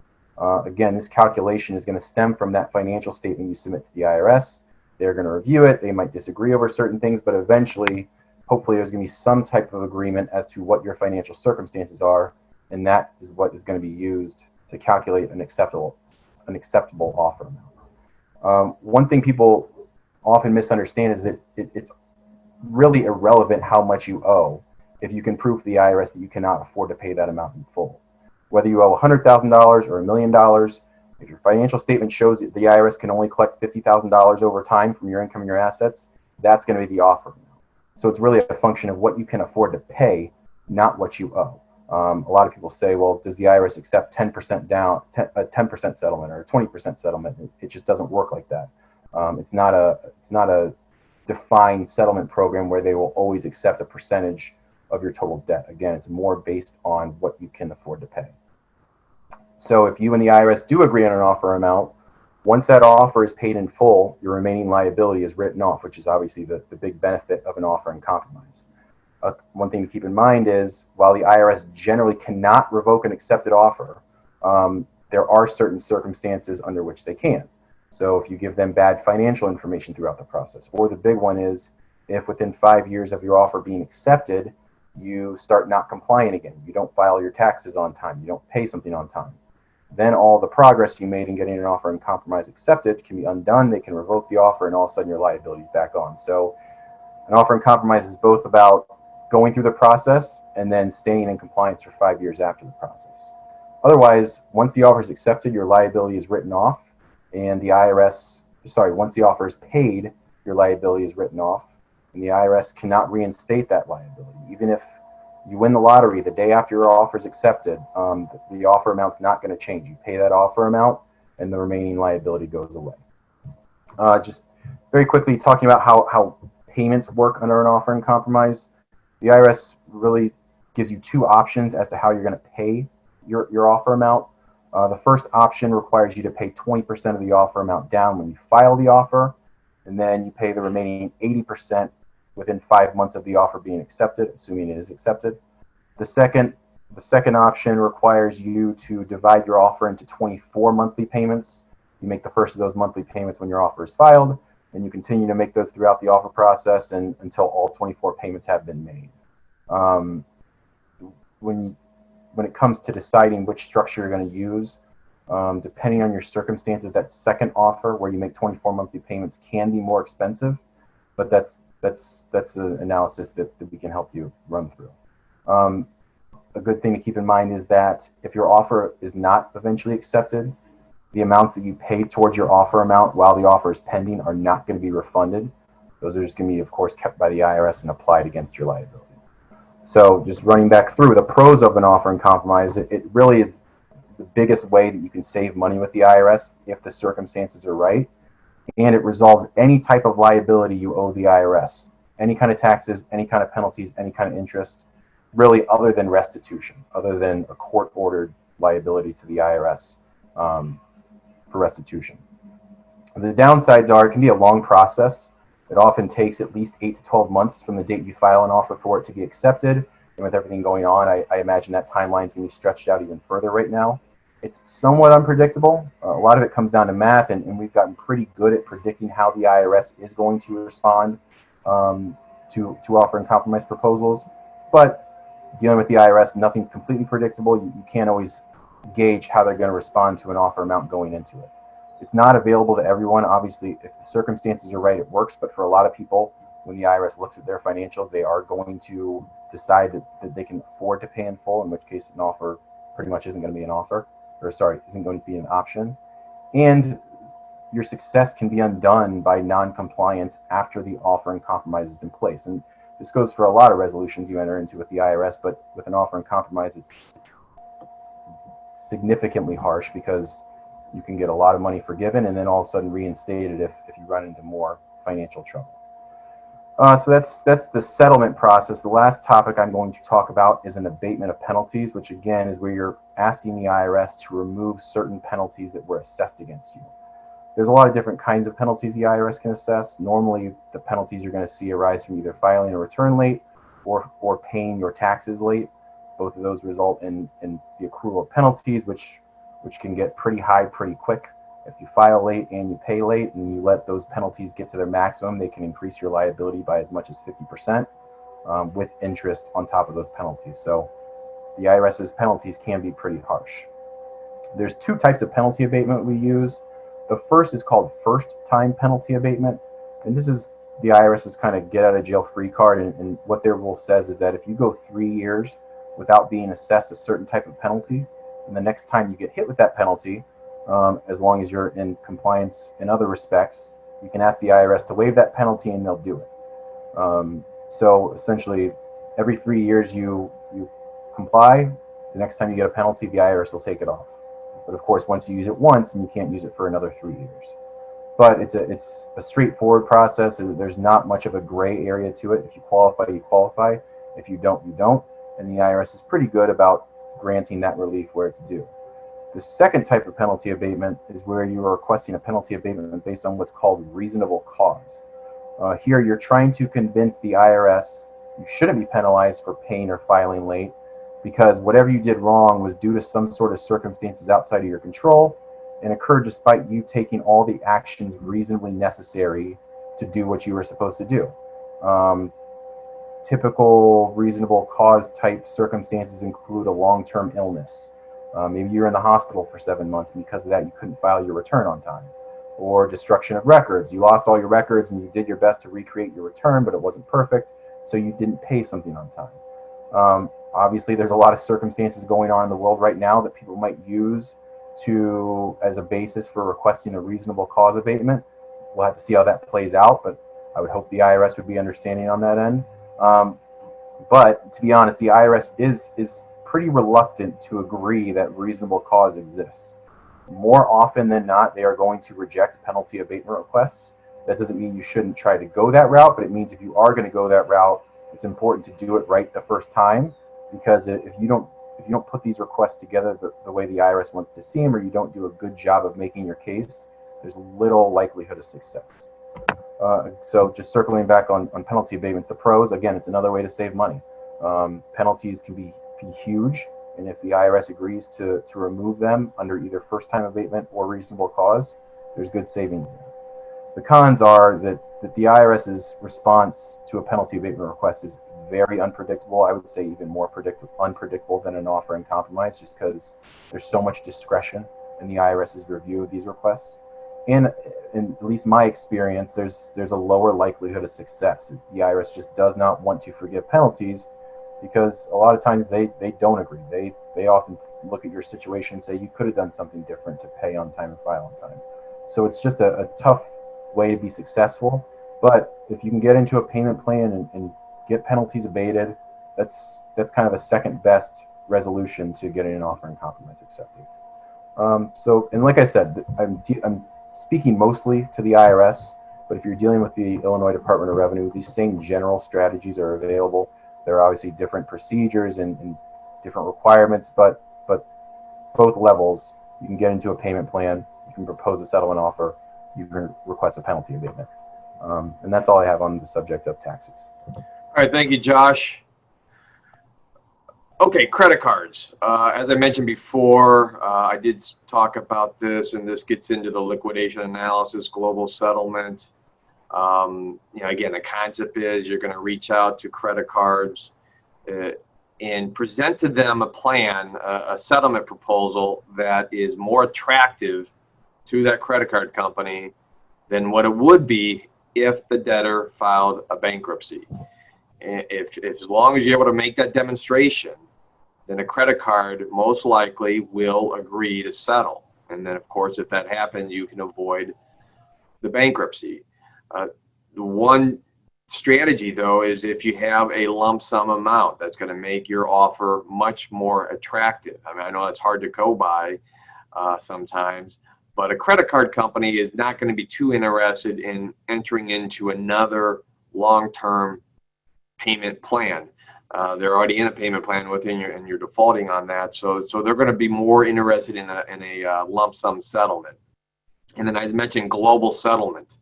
Speaker 4: Again, this calculation is going to stem from that financial statement you submit to the IRS. They're going to review it. They might disagree over certain things, but eventually, hopefully, there's going to be some type of agreement as to what your financial circumstances are, and that is what is going to be used to calculate an acceptable offer amount. One thing people often misunderstand is that it's really irrelevant how much you owe if you can prove to the IRS that you cannot afford to pay that amount in full. Whether you owe $100,000 or $1 million, if your financial statement shows that the IRS can only collect $50,000 over time from your income and your assets, that's going to be the offer amount. So it's really a function of what you can afford to pay, not what you owe. A lot of people say, well, does the IRS accept 10% down, a 10% settlement or a 20% settlement? It just doesn't work like that. It's not a defined settlement program where they will always accept a percentage of your total debt. Again, it's more based on what you can afford to pay. So if you and the IRS do agree on an offer amount, once that offer is paid in full, your remaining liability is written off, which is obviously the big benefit of an offer in compromise. One thing to keep in mind is, while the IRS generally cannot revoke an accepted offer, there are certain circumstances under which they can. So if you give them bad financial information throughout the process, or the big one is if within 5 years of your offer being accepted, you start not complying again, you don't file your taxes on time, you don't pay something on time, then all the progress you made in getting an offer in compromise accepted can be undone. They can revoke the offer, and all of a sudden your liability is back on. So an offer in compromise is both about going through the process and then staying in compliance for 5 years after the process. Otherwise, once the offer is accepted, your liability is written off, and once the offer is paid, your liability is written off, and the IRS cannot reinstate that liability. Even if you win the lottery the day after your offer is accepted, the offer amount's not going to change. You pay that offer amount, and the remaining liability goes away. Just very quickly talking about how payments work under an offer in compromise. The IRS really gives you two options as to how you're going to pay your offer amount. The first option requires you to pay 20% of the offer amount down when you file the offer, and then you pay the remaining 80% within 5 months of the offer being accepted, assuming it is accepted. The second option requires you to divide your offer into 24 monthly payments. You make the first of those monthly payments when your offer is filed, and you continue to make those throughout the offer process and until all 24 payments have been made. When it comes to deciding which structure you're going to use, depending on your circumstances, that second offer where you make 24 monthly payments can be more expensive, but that's an analysis that we can help you run through. a good thing to keep in mind is that if your offer is not eventually accepted, the amounts that you pay towards your offer amount while the offer is pending are not going to be refunded. Those are just going to be, of course, kept by the IRS and applied against your liability. So just running back through the pros of an offer in compromise, it really is the biggest way that you can save money with the IRS if the circumstances are right. And it resolves any type of liability you owe the IRS, any kind of taxes, any kind of penalties, any kind of interest, really other than restitution, other than a court-ordered liability to the IRS for restitution. The downsides are it can be a long process. It often takes at least 8 to 12 months from the date you file an offer for it to be accepted. And with everything going on, I imagine that timeline is going to be stretched out even further right now. It's somewhat unpredictable. A lot of it comes down to math, and we've gotten pretty good at predicting how the IRS is going to respond to offer and compromise proposals. But dealing with the IRS, nothing's completely predictable. You can't always gauge how they're going to respond to an offer amount going into it. It's not available to everyone. Obviously, if the circumstances are right, it works. But for a lot of people, when the IRS looks at their financials, they are going to decide that they can afford to pay in full, in which case an offer pretty much isn't going to be an offer. Isn't going to be an option. And your success can be undone by non-compliance after the offer and compromise is in place. And this goes for a lot of resolutions you enter into with the IRS, but with an offer and compromise, it's significantly harsh because you can get a lot of money forgiven and then all of a sudden reinstated if you run into more financial trouble. So that's the settlement process. The last topic I'm going to talk about is an abatement of penalties, which again is where you're asking the IRS to remove certain penalties that were assessed against you. There's a lot of different kinds of penalties the IRS can assess. Normally, the penalties you're going to see arise from either filing a return late or paying your taxes late. Both of those result in the accrual of penalties, which can get pretty high pretty quick. If you file late and you pay late and you let those penalties get to their maximum, they can increase your liability by as much as 50% with interest on top of those penalties. So the IRS's penalties can be pretty harsh. There's two types of penalty abatement we use. The first is called first-time penalty abatement. And this is the IRS's kind of get-out-of-jail-free card. And what their rule says is that if you go 3 years without being assessed a certain type of penalty, and the next time you get hit with that penalty, as long as you're in compliance in other respects, you can ask the IRS to waive that penalty and they'll do it. So essentially, every 3 years you comply, the next time you get a penalty, the IRS will take it off. But of course, once you use it once, and you can't use it for another 3 years. But it's a straightforward process. There's not much of a gray area to it. If you qualify, you qualify. If you don't, you don't. And the IRS is pretty good about granting that relief where it's due. The second type of penalty abatement is where you are requesting a penalty abatement based on what's called reasonable cause. Here, you're trying to convince the IRS you shouldn't be penalized for paying or filing late because whatever you did wrong was due to some sort of circumstances outside of your control and occurred despite you taking all the actions reasonably necessary to do what you were supposed to do. Typical reasonable cause type circumstances include a long-term illness. Maybe you're in the hospital for 7 months, and because of that, you couldn't file your return on time. Or destruction of records. You lost all your records, and you did your best to recreate your return, but it wasn't perfect, so you didn't pay something on time. Obviously, there's a lot of circumstances going on in the world right now that people might use as a basis for requesting a reasonable cause abatement. We'll have to see how that plays out, but I would hope the IRS would be understanding on that end. But to be honest, the IRS is pretty reluctant to agree that reasonable cause exists. More often than not, they are going to reject penalty abatement requests. That doesn't mean you shouldn't try to go that route, but it means if you are going to go that route, it's important to do it right the first time, because if you don't put these requests together the way the IRS wants to see them, or you don't do a good job of making your case, there's little likelihood of success. So just circling back on penalty abatements, the pros, again, it's another way to save money. Penalties can be huge, and if the IRS agrees to remove them under either first-time abatement or reasonable cause, there's good savings there. The cons are that the IRS's response to a penalty abatement request is very unpredictable. I would say even more unpredictable than an offer and compromise, just because there's so much discretion in the IRS's review of these requests. And in at least my experience, there's a lower likelihood of success. The IRS just does not want to forgive penalties because a lot of times they don't agree. They often look at your situation and say you could have done something different to pay on time and file on time. So it's just a tough way to be successful. But if you can get into a payment plan and get penalties abated, that's kind of a second best resolution to getting an offer and compromise accepted. So, and like I said, I'm speaking mostly to the IRS, but if you're dealing with the Illinois Department of Revenue, these same general strategies are available. There are obviously different procedures and different requirements, but both levels, you can get into a payment plan, you can propose a settlement offer, you can request a penalty abatement. And that's all I have on the subject of taxes.
Speaker 1: All right, thank you, Josh. Okay, credit cards. As I mentioned before, I did talk about this, and this gets into the liquidation analysis, global settlement. Again, the concept is you're going to reach out to credit cards and present to them a plan, a settlement proposal that is more attractive to that credit card company than what it would be if the debtor filed a bankruptcy. If as long as you're able to make that demonstration, then a credit card most likely will agree to settle. And then, of course, if that happens, you can avoid the bankruptcy. The one strategy, though, is if you have a lump sum amount, that's going to make your offer much more attractive. I mean, I know that's hard to go by sometimes, but a credit card company is not going to be too interested in entering into another long-term payment plan. They're already in a payment plan within you, and you're defaulting on that. So they're going to be more interested in a lump sum settlement. And then I mentioned global settlement.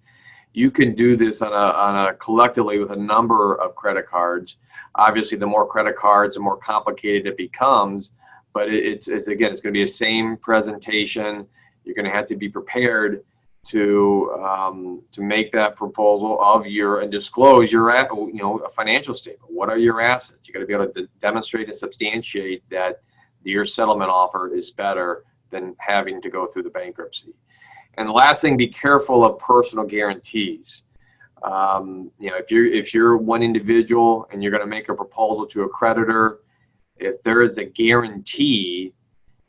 Speaker 1: You can do this on a collectively with a number of credit cards. Obviously, the more credit cards, the more complicated it becomes. But it's again, it's going to be the same presentation. You're going to have to be prepared to make that proposal of and disclose a financial statement. What are your assets? You got to be able to demonstrate and substantiate that your settlement offer is better than having to go through the bankruptcy. And the last thing, be careful of personal guarantees. If you're one individual and you're going to make a proposal to a creditor, if there is a guarantee,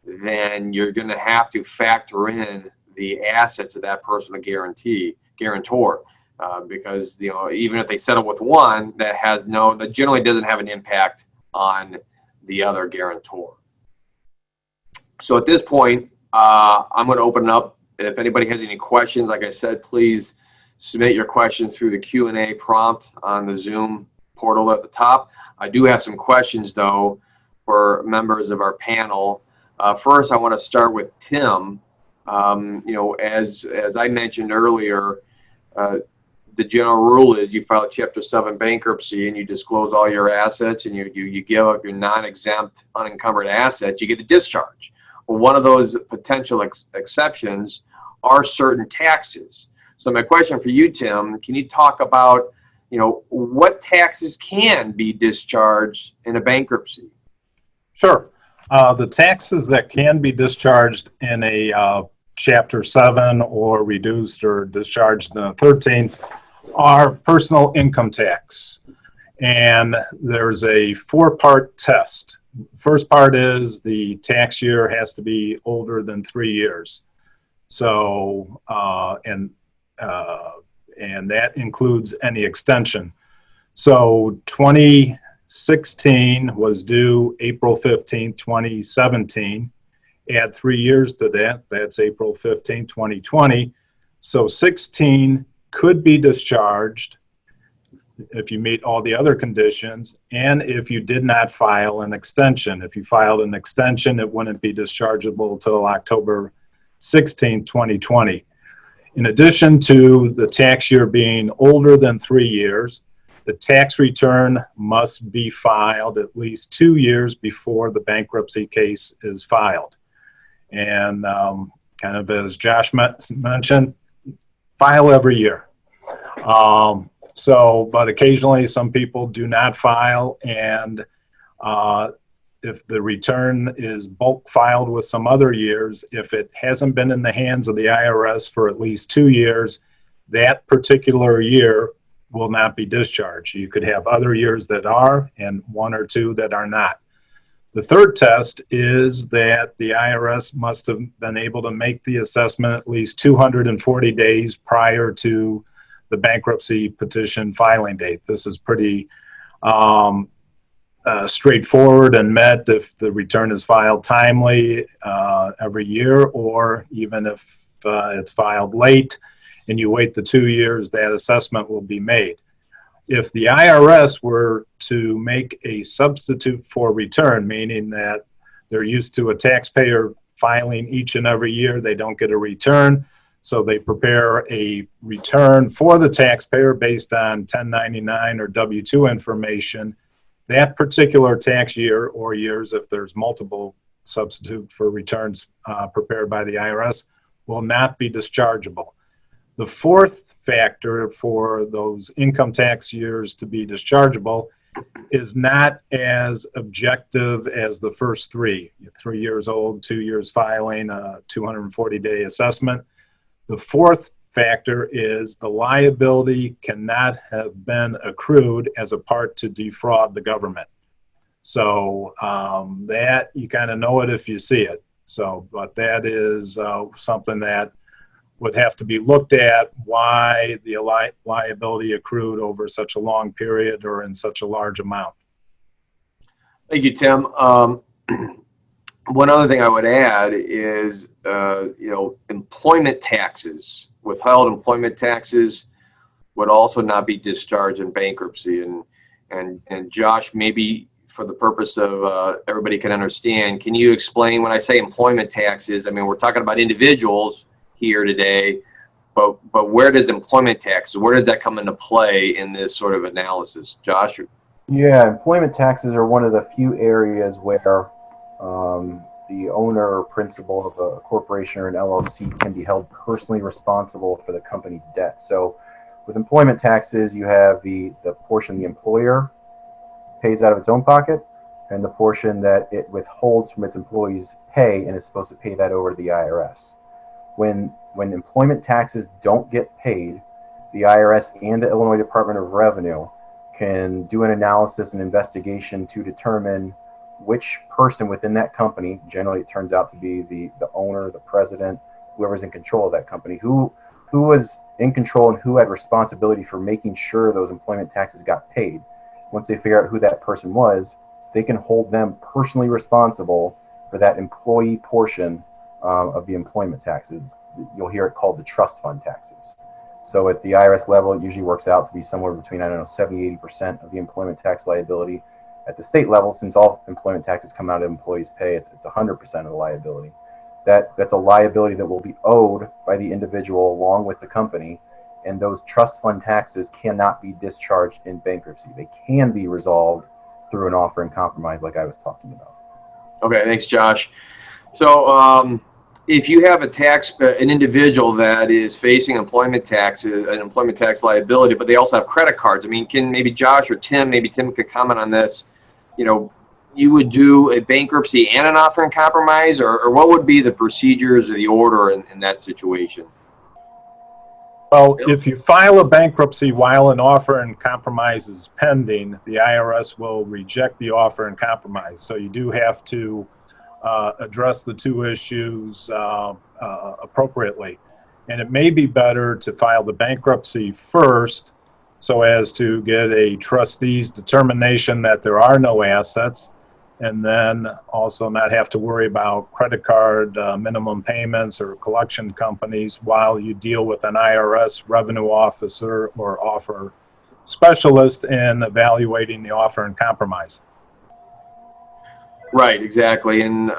Speaker 1: then you're going to have to factor in the assets of that personal guarantor, because even if they settle with one, that generally doesn't have an impact on the other guarantor. So at this point, I'm going to open it up. If anybody has any questions, like I said, please submit your questions through the Q&A prompt on the Zoom portal at the top. I do have some questions, though, for members of our panel. First, I want to start with Tim. As I mentioned earlier, the general rule is you file Chapter 7 bankruptcy and you disclose all your assets and you give up your non-exempt unencumbered assets, you get a discharge. Well, one of those potential exceptions are certain taxes. So my question for you, Tim, can you talk about, what taxes can be discharged in a bankruptcy?
Speaker 2: Sure. The taxes that can be discharged in a Chapter 7 or reduced or discharged in 13 are personal income tax. And there's a 4-part test. First part is the tax year has to be older than 3 years. So, and that includes any extension. So 2016 was due April 15, 2017. Add 3 years to that, that's April 15, 2020. So 16 could be discharged if you meet all the other conditions, and if you did not file an extension. If you filed an extension, it wouldn't be dischargeable until October 16, 2020. In addition to the tax year being older than 3 years, the tax return must be filed at least 2 years before the bankruptcy case is filed. And kind of as Josh mentioned, file every year. But occasionally some people do not file, and if the return is bulk filed with some other years, if it hasn't been in the hands of the IRS for at least 2 years, that particular year will not be discharged. You could have other years that are and 1 or 2 that are not. The third test is that the IRS must have been able to make the assessment at least 240 days prior to the bankruptcy petition filing date. This is pretty straightforward and met if the return is filed timely every year, or even if it's filed late and you wait the 2 years, that assessment will be made. If the IRS were to make a substitute for return, meaning that they're used to a taxpayer filing each and every year, they don't get a return, so they prepare a return for the taxpayer based on 1099 or W-2 information. That particular tax year or years, if there's multiple substitute for returns prepared by the IRS, will not be dischargeable. The fourth factor for those income tax years to be dischargeable is not as objective as the first 3. 3 years old, 2 years filing, a 240-day assessment. The fourth factor is the liability cannot have been accrued as a part to defraud the government. So that you kind of know it if you see it. So, but that is something that would have to be looked at, why the liability accrued over such a long period or in such a large amount.
Speaker 1: Thank you, Tim. One other thing I would add is, employment taxes, withheld employment taxes would also not be discharged in bankruptcy. And Josh, maybe for the purpose of everybody can understand, can you explain when I say employment taxes? I mean, we're talking about individuals here today, but where does employment taxes, where does that come into play in this sort of analysis? Josh?
Speaker 4: Yeah, employment taxes are one of the few areas where the owner or principal of a corporation or an LLC can be held personally responsible for the company's debt. So with employment taxes, you have the portion the employer pays out of its own pocket and the portion that it withholds from its employees' pay and is supposed to pay that over to the IRS. When employment taxes don't get paid, the IRS and the Illinois Department of Revenue can do an analysis and investigation to determine which person within that company, generally it turns out to be the owner, the president, whoever's in control of that company, who was in control and who had responsibility for making sure those employment taxes got paid. Once they figure out who that person was, they can hold them personally responsible for that employee portion of the employment taxes. You'll hear it called the trust fund taxes. So at the IRS level, it usually works out to be somewhere between, 70-80% of the employment tax liability. At the state level, since all employment taxes come out of employees' pay, it's 100% of the liability. That's a liability that will be owed by the individual along with the company, and those trust fund taxes cannot be discharged in bankruptcy. They can be resolved through an offer in compromise like I was talking about.
Speaker 1: Okay, thanks, Josh. So if you have an individual that is facing employment taxes, an employment tax liability, but they also have credit cards, I mean, can maybe Josh or Tim, maybe Tim could comment on this, you would do a bankruptcy and an offer in compromise, or what would be the procedures or the order in that situation?
Speaker 2: Well, if you file a bankruptcy while an offer in compromise is pending, the IRS will reject the offer in compromise. So you do have to address the two issues appropriately. And it may be better to file the bankruptcy first so as to get a trustee's determination that there are no assets, and then also not have to worry about credit card minimum payments or collection companies while you deal with an IRS revenue officer or offer specialist in evaluating the offer in compromise.
Speaker 1: Right, exactly. And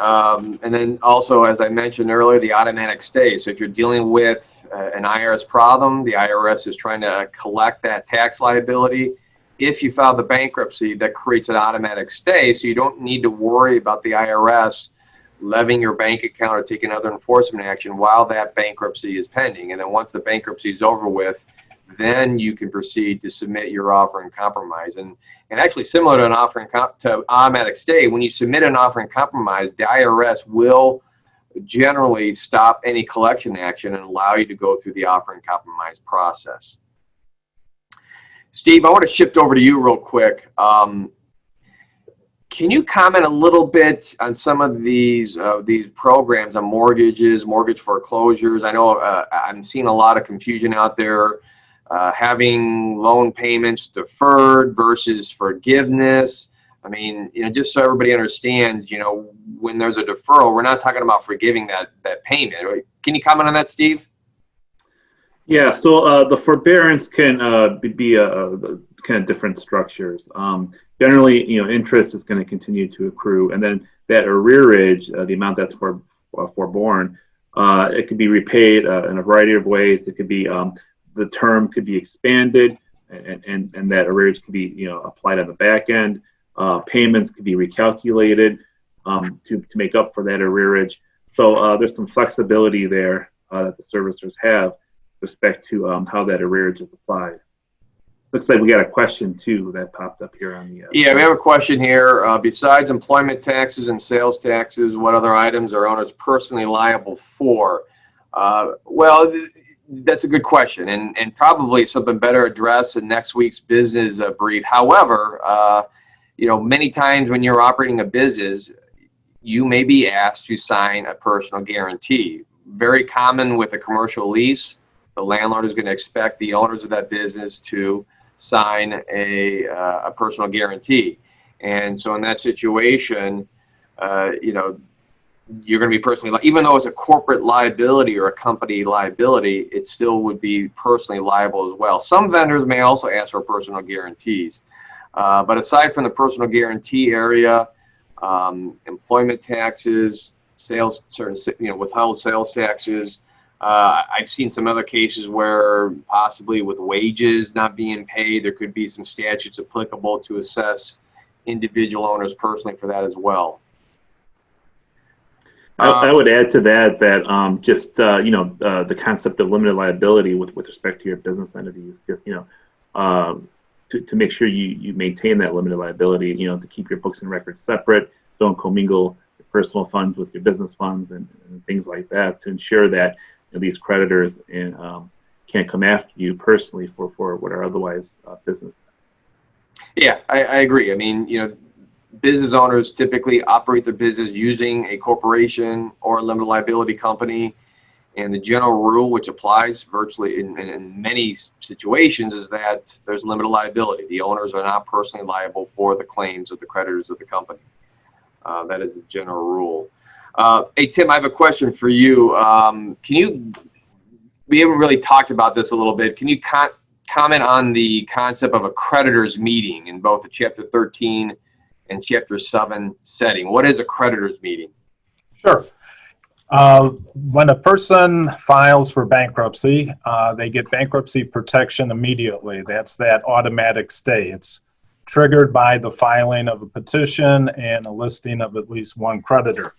Speaker 1: then also, as I mentioned earlier, the automatic stay. So if you're dealing with an IRS problem, the IRS is trying to collect that tax liability. If you file the bankruptcy, that creates an automatic stay, so you don't need to worry about the IRS levying your bank account or taking other enforcement action while that bankruptcy is pending. And then once the bankruptcy is over with, then you can proceed to submit your offer in compromise. And actually, similar to an offer to automatic stay, when you submit an offer in compromise, the IRS will generally stop any collection action and allow you to go through the offer in compromise process. Steve, I want to shift over to you real quick. Can you comment a little bit on some of these programs on mortgages, mortgage foreclosures? I know I'm seeing a lot of confusion out there, having loan payments deferred versus forgiveness. I mean, just so everybody understands, when there's a deferral, we're not talking about forgiving that payment. Right? Can you comment on that, Steve?
Speaker 3: Yeah, so the forbearance can be kind of different structures. Generally, interest is going to continue to accrue, and then that arrearage, the amount that's forborne, it could be repaid in a variety of ways. It could be the term could be expanded, and that arrearage could be applied on the back end. Payments could be recalculated to make up for that arrearage. So there's some flexibility there that the servicers have with respect to how that arrearage is applied. Looks like we got a question too that popped up here on the.
Speaker 1: Yeah, we have a question here. Besides employment taxes and sales taxes, what other items are owners personally liable for? Well, that's a good question, and probably something better addressed in next week's business brief. However, many times when you're operating a business, you may be asked to sign a personal guarantee. Very common with a commercial lease. The landlord is going to expect the owners of that business to sign a personal guarantee. And so in that situation, you're going to be personally, even though it's a corporate liability or a company liability, it still would be personally liable as well. Some vendors may also ask for personal guarantees. But aside from the personal guarantee area, employment taxes, sales, withheld sales taxes, I've seen some other cases where possibly with wages not being paid, there could be some statutes applicable to assess individual owners personally for that as well.
Speaker 3: I would add to that the concept of limited liability with respect to your business entities, just to make sure you maintain that limited liability, to keep your books and records separate, don't commingle your personal funds with your business funds and things like that, to ensure that these creditors can't come after you personally for what are otherwise business.
Speaker 1: Yeah, I agree. I mean, business owners typically operate their business using a corporation or a limited liability company. And the general rule, which applies virtually in many situations, is that there's limited liability. The owners are not personally liable for the claims of the creditors of the company. That is the general rule. Hey, Tim, I have a question for you. We haven't really talked about this a little bit. Can you comment on the concept of a creditors meeting in both the Chapter 13 and Chapter 7 setting? What is a creditors meeting?
Speaker 2: Sure. When a person files for bankruptcy, they get bankruptcy protection immediately. That's that automatic stay. It's triggered by the filing of a petition and a listing of at least one creditor.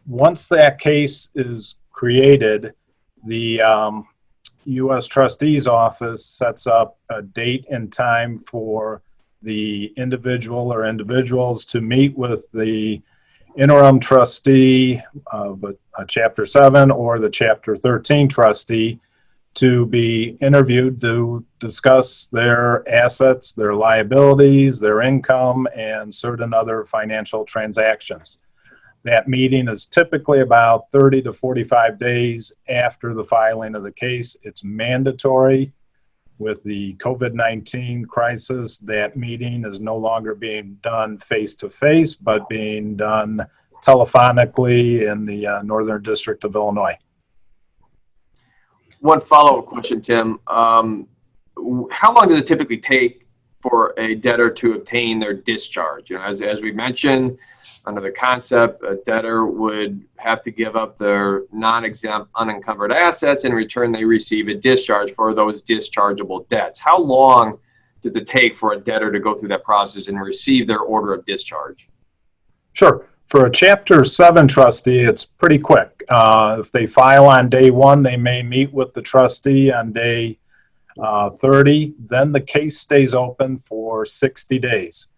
Speaker 2: Once that case is created, the U.S. Trustee's Office sets up a date and time for the individual or individuals to meet with the interim trustee of a Chapter 7 or the Chapter 13 trustee to be interviewed to discuss their assets, their liabilities, their income, and certain other financial transactions. That meeting is typically about 30 to 45 days after the filing of the case. It's mandatory. With the COVID-19 crisis, that meeting is no longer being done face-to-face, but being done telephonically in the Northern District of Illinois.
Speaker 1: One follow-up question, Tim. How long does it typically take for a debtor to obtain their discharge? As we mentioned, under the concept, a debtor would have to give up their non-exempt unencumbered assets. In return, they receive a discharge for those dischargeable debts. How long does it take for a debtor to go through that process and receive their order of discharge?
Speaker 2: Sure. For a Chapter 7 trustee, it's pretty quick. If they file on day 1, they may meet with the trustee on day 30. Then the case stays open for 60 days.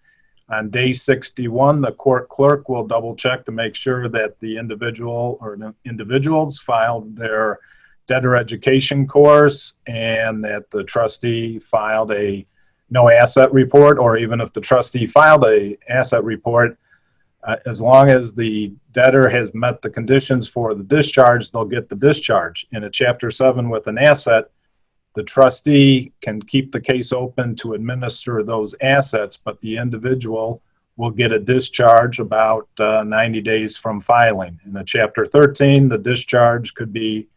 Speaker 2: On day 61, the court clerk will double check to make sure that the individual or the individuals filed their debtor education course and that the trustee filed a no asset report, or even if the trustee filed a asset report, as long as the debtor has met the conditions for the discharge, they'll get the discharge. In a Chapter 7 with an asset, the trustee can keep the case open to administer those assets, but the individual will get a discharge about 90 days from filing. In the Chapter 13, the discharge could be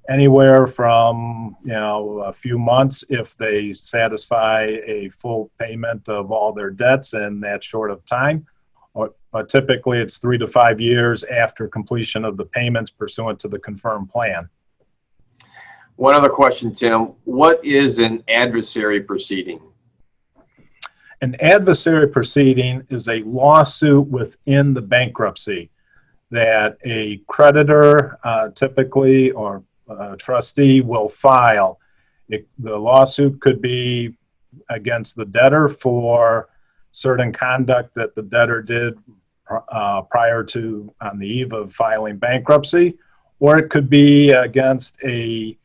Speaker 2: anywhere from a few months if they satisfy a full payment of all their debts in that short of time, but typically it's 3 to 5 years after completion of the payments pursuant to the confirmed plan.
Speaker 1: One other question, Tim. What is an adversary proceeding?
Speaker 2: An adversary proceeding is a lawsuit within the bankruptcy that a creditor typically or a trustee will file. The lawsuit could be against the debtor for certain conduct that the debtor did prior to on the eve of filing bankruptcy, or it could be against a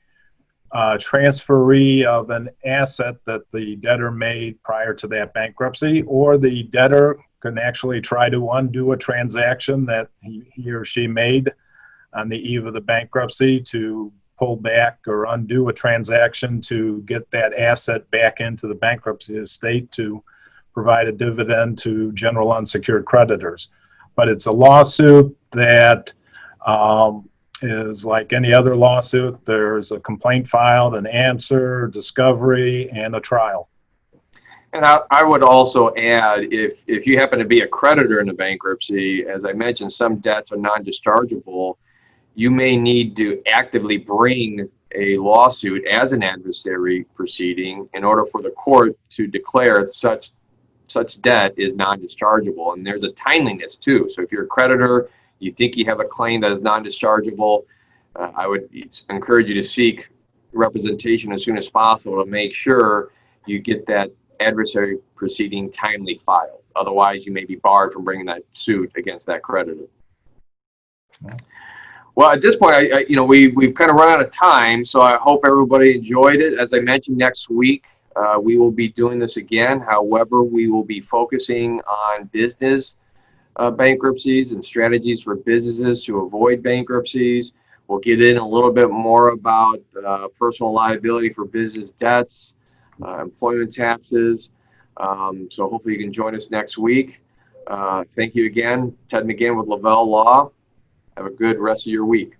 Speaker 2: transferee of an asset that the debtor made prior to that bankruptcy, or the debtor can actually try to undo a transaction that he or she made on the eve of the bankruptcy to pull back or undo a transaction to get that asset back into the bankruptcy estate to provide a dividend to general unsecured creditors. But it's a lawsuit that is like any other lawsuit. There's a complaint filed, an answer, discovery, and a trial.
Speaker 1: And I would also add, if you happen to be a creditor in a bankruptcy, as I mentioned, some debts are non-dischargeable. You may need to actively bring a lawsuit as an adversary proceeding in order for the court to declare such debt is non-dischargeable. And there's a timeliness too. So if you're a creditor, you think you have a claim that is non-dischargeable, I would encourage you to seek representation as soon as possible to make sure you get that adversary proceeding timely filed. Otherwise, you may be barred from bringing that suit against that creditor. Well, at this point, we've kind of run out of time, so I hope everybody enjoyed it. As I mentioned, next week we will be doing this again. However, we will be focusing on business bankruptcies and strategies for businesses to avoid bankruptcies. We'll get in a little bit more about personal liability for business debts, employment taxes. So hopefully you can join us next week. Thank you again. Ted McGinn with Lavelle Law. Have a good rest of your week.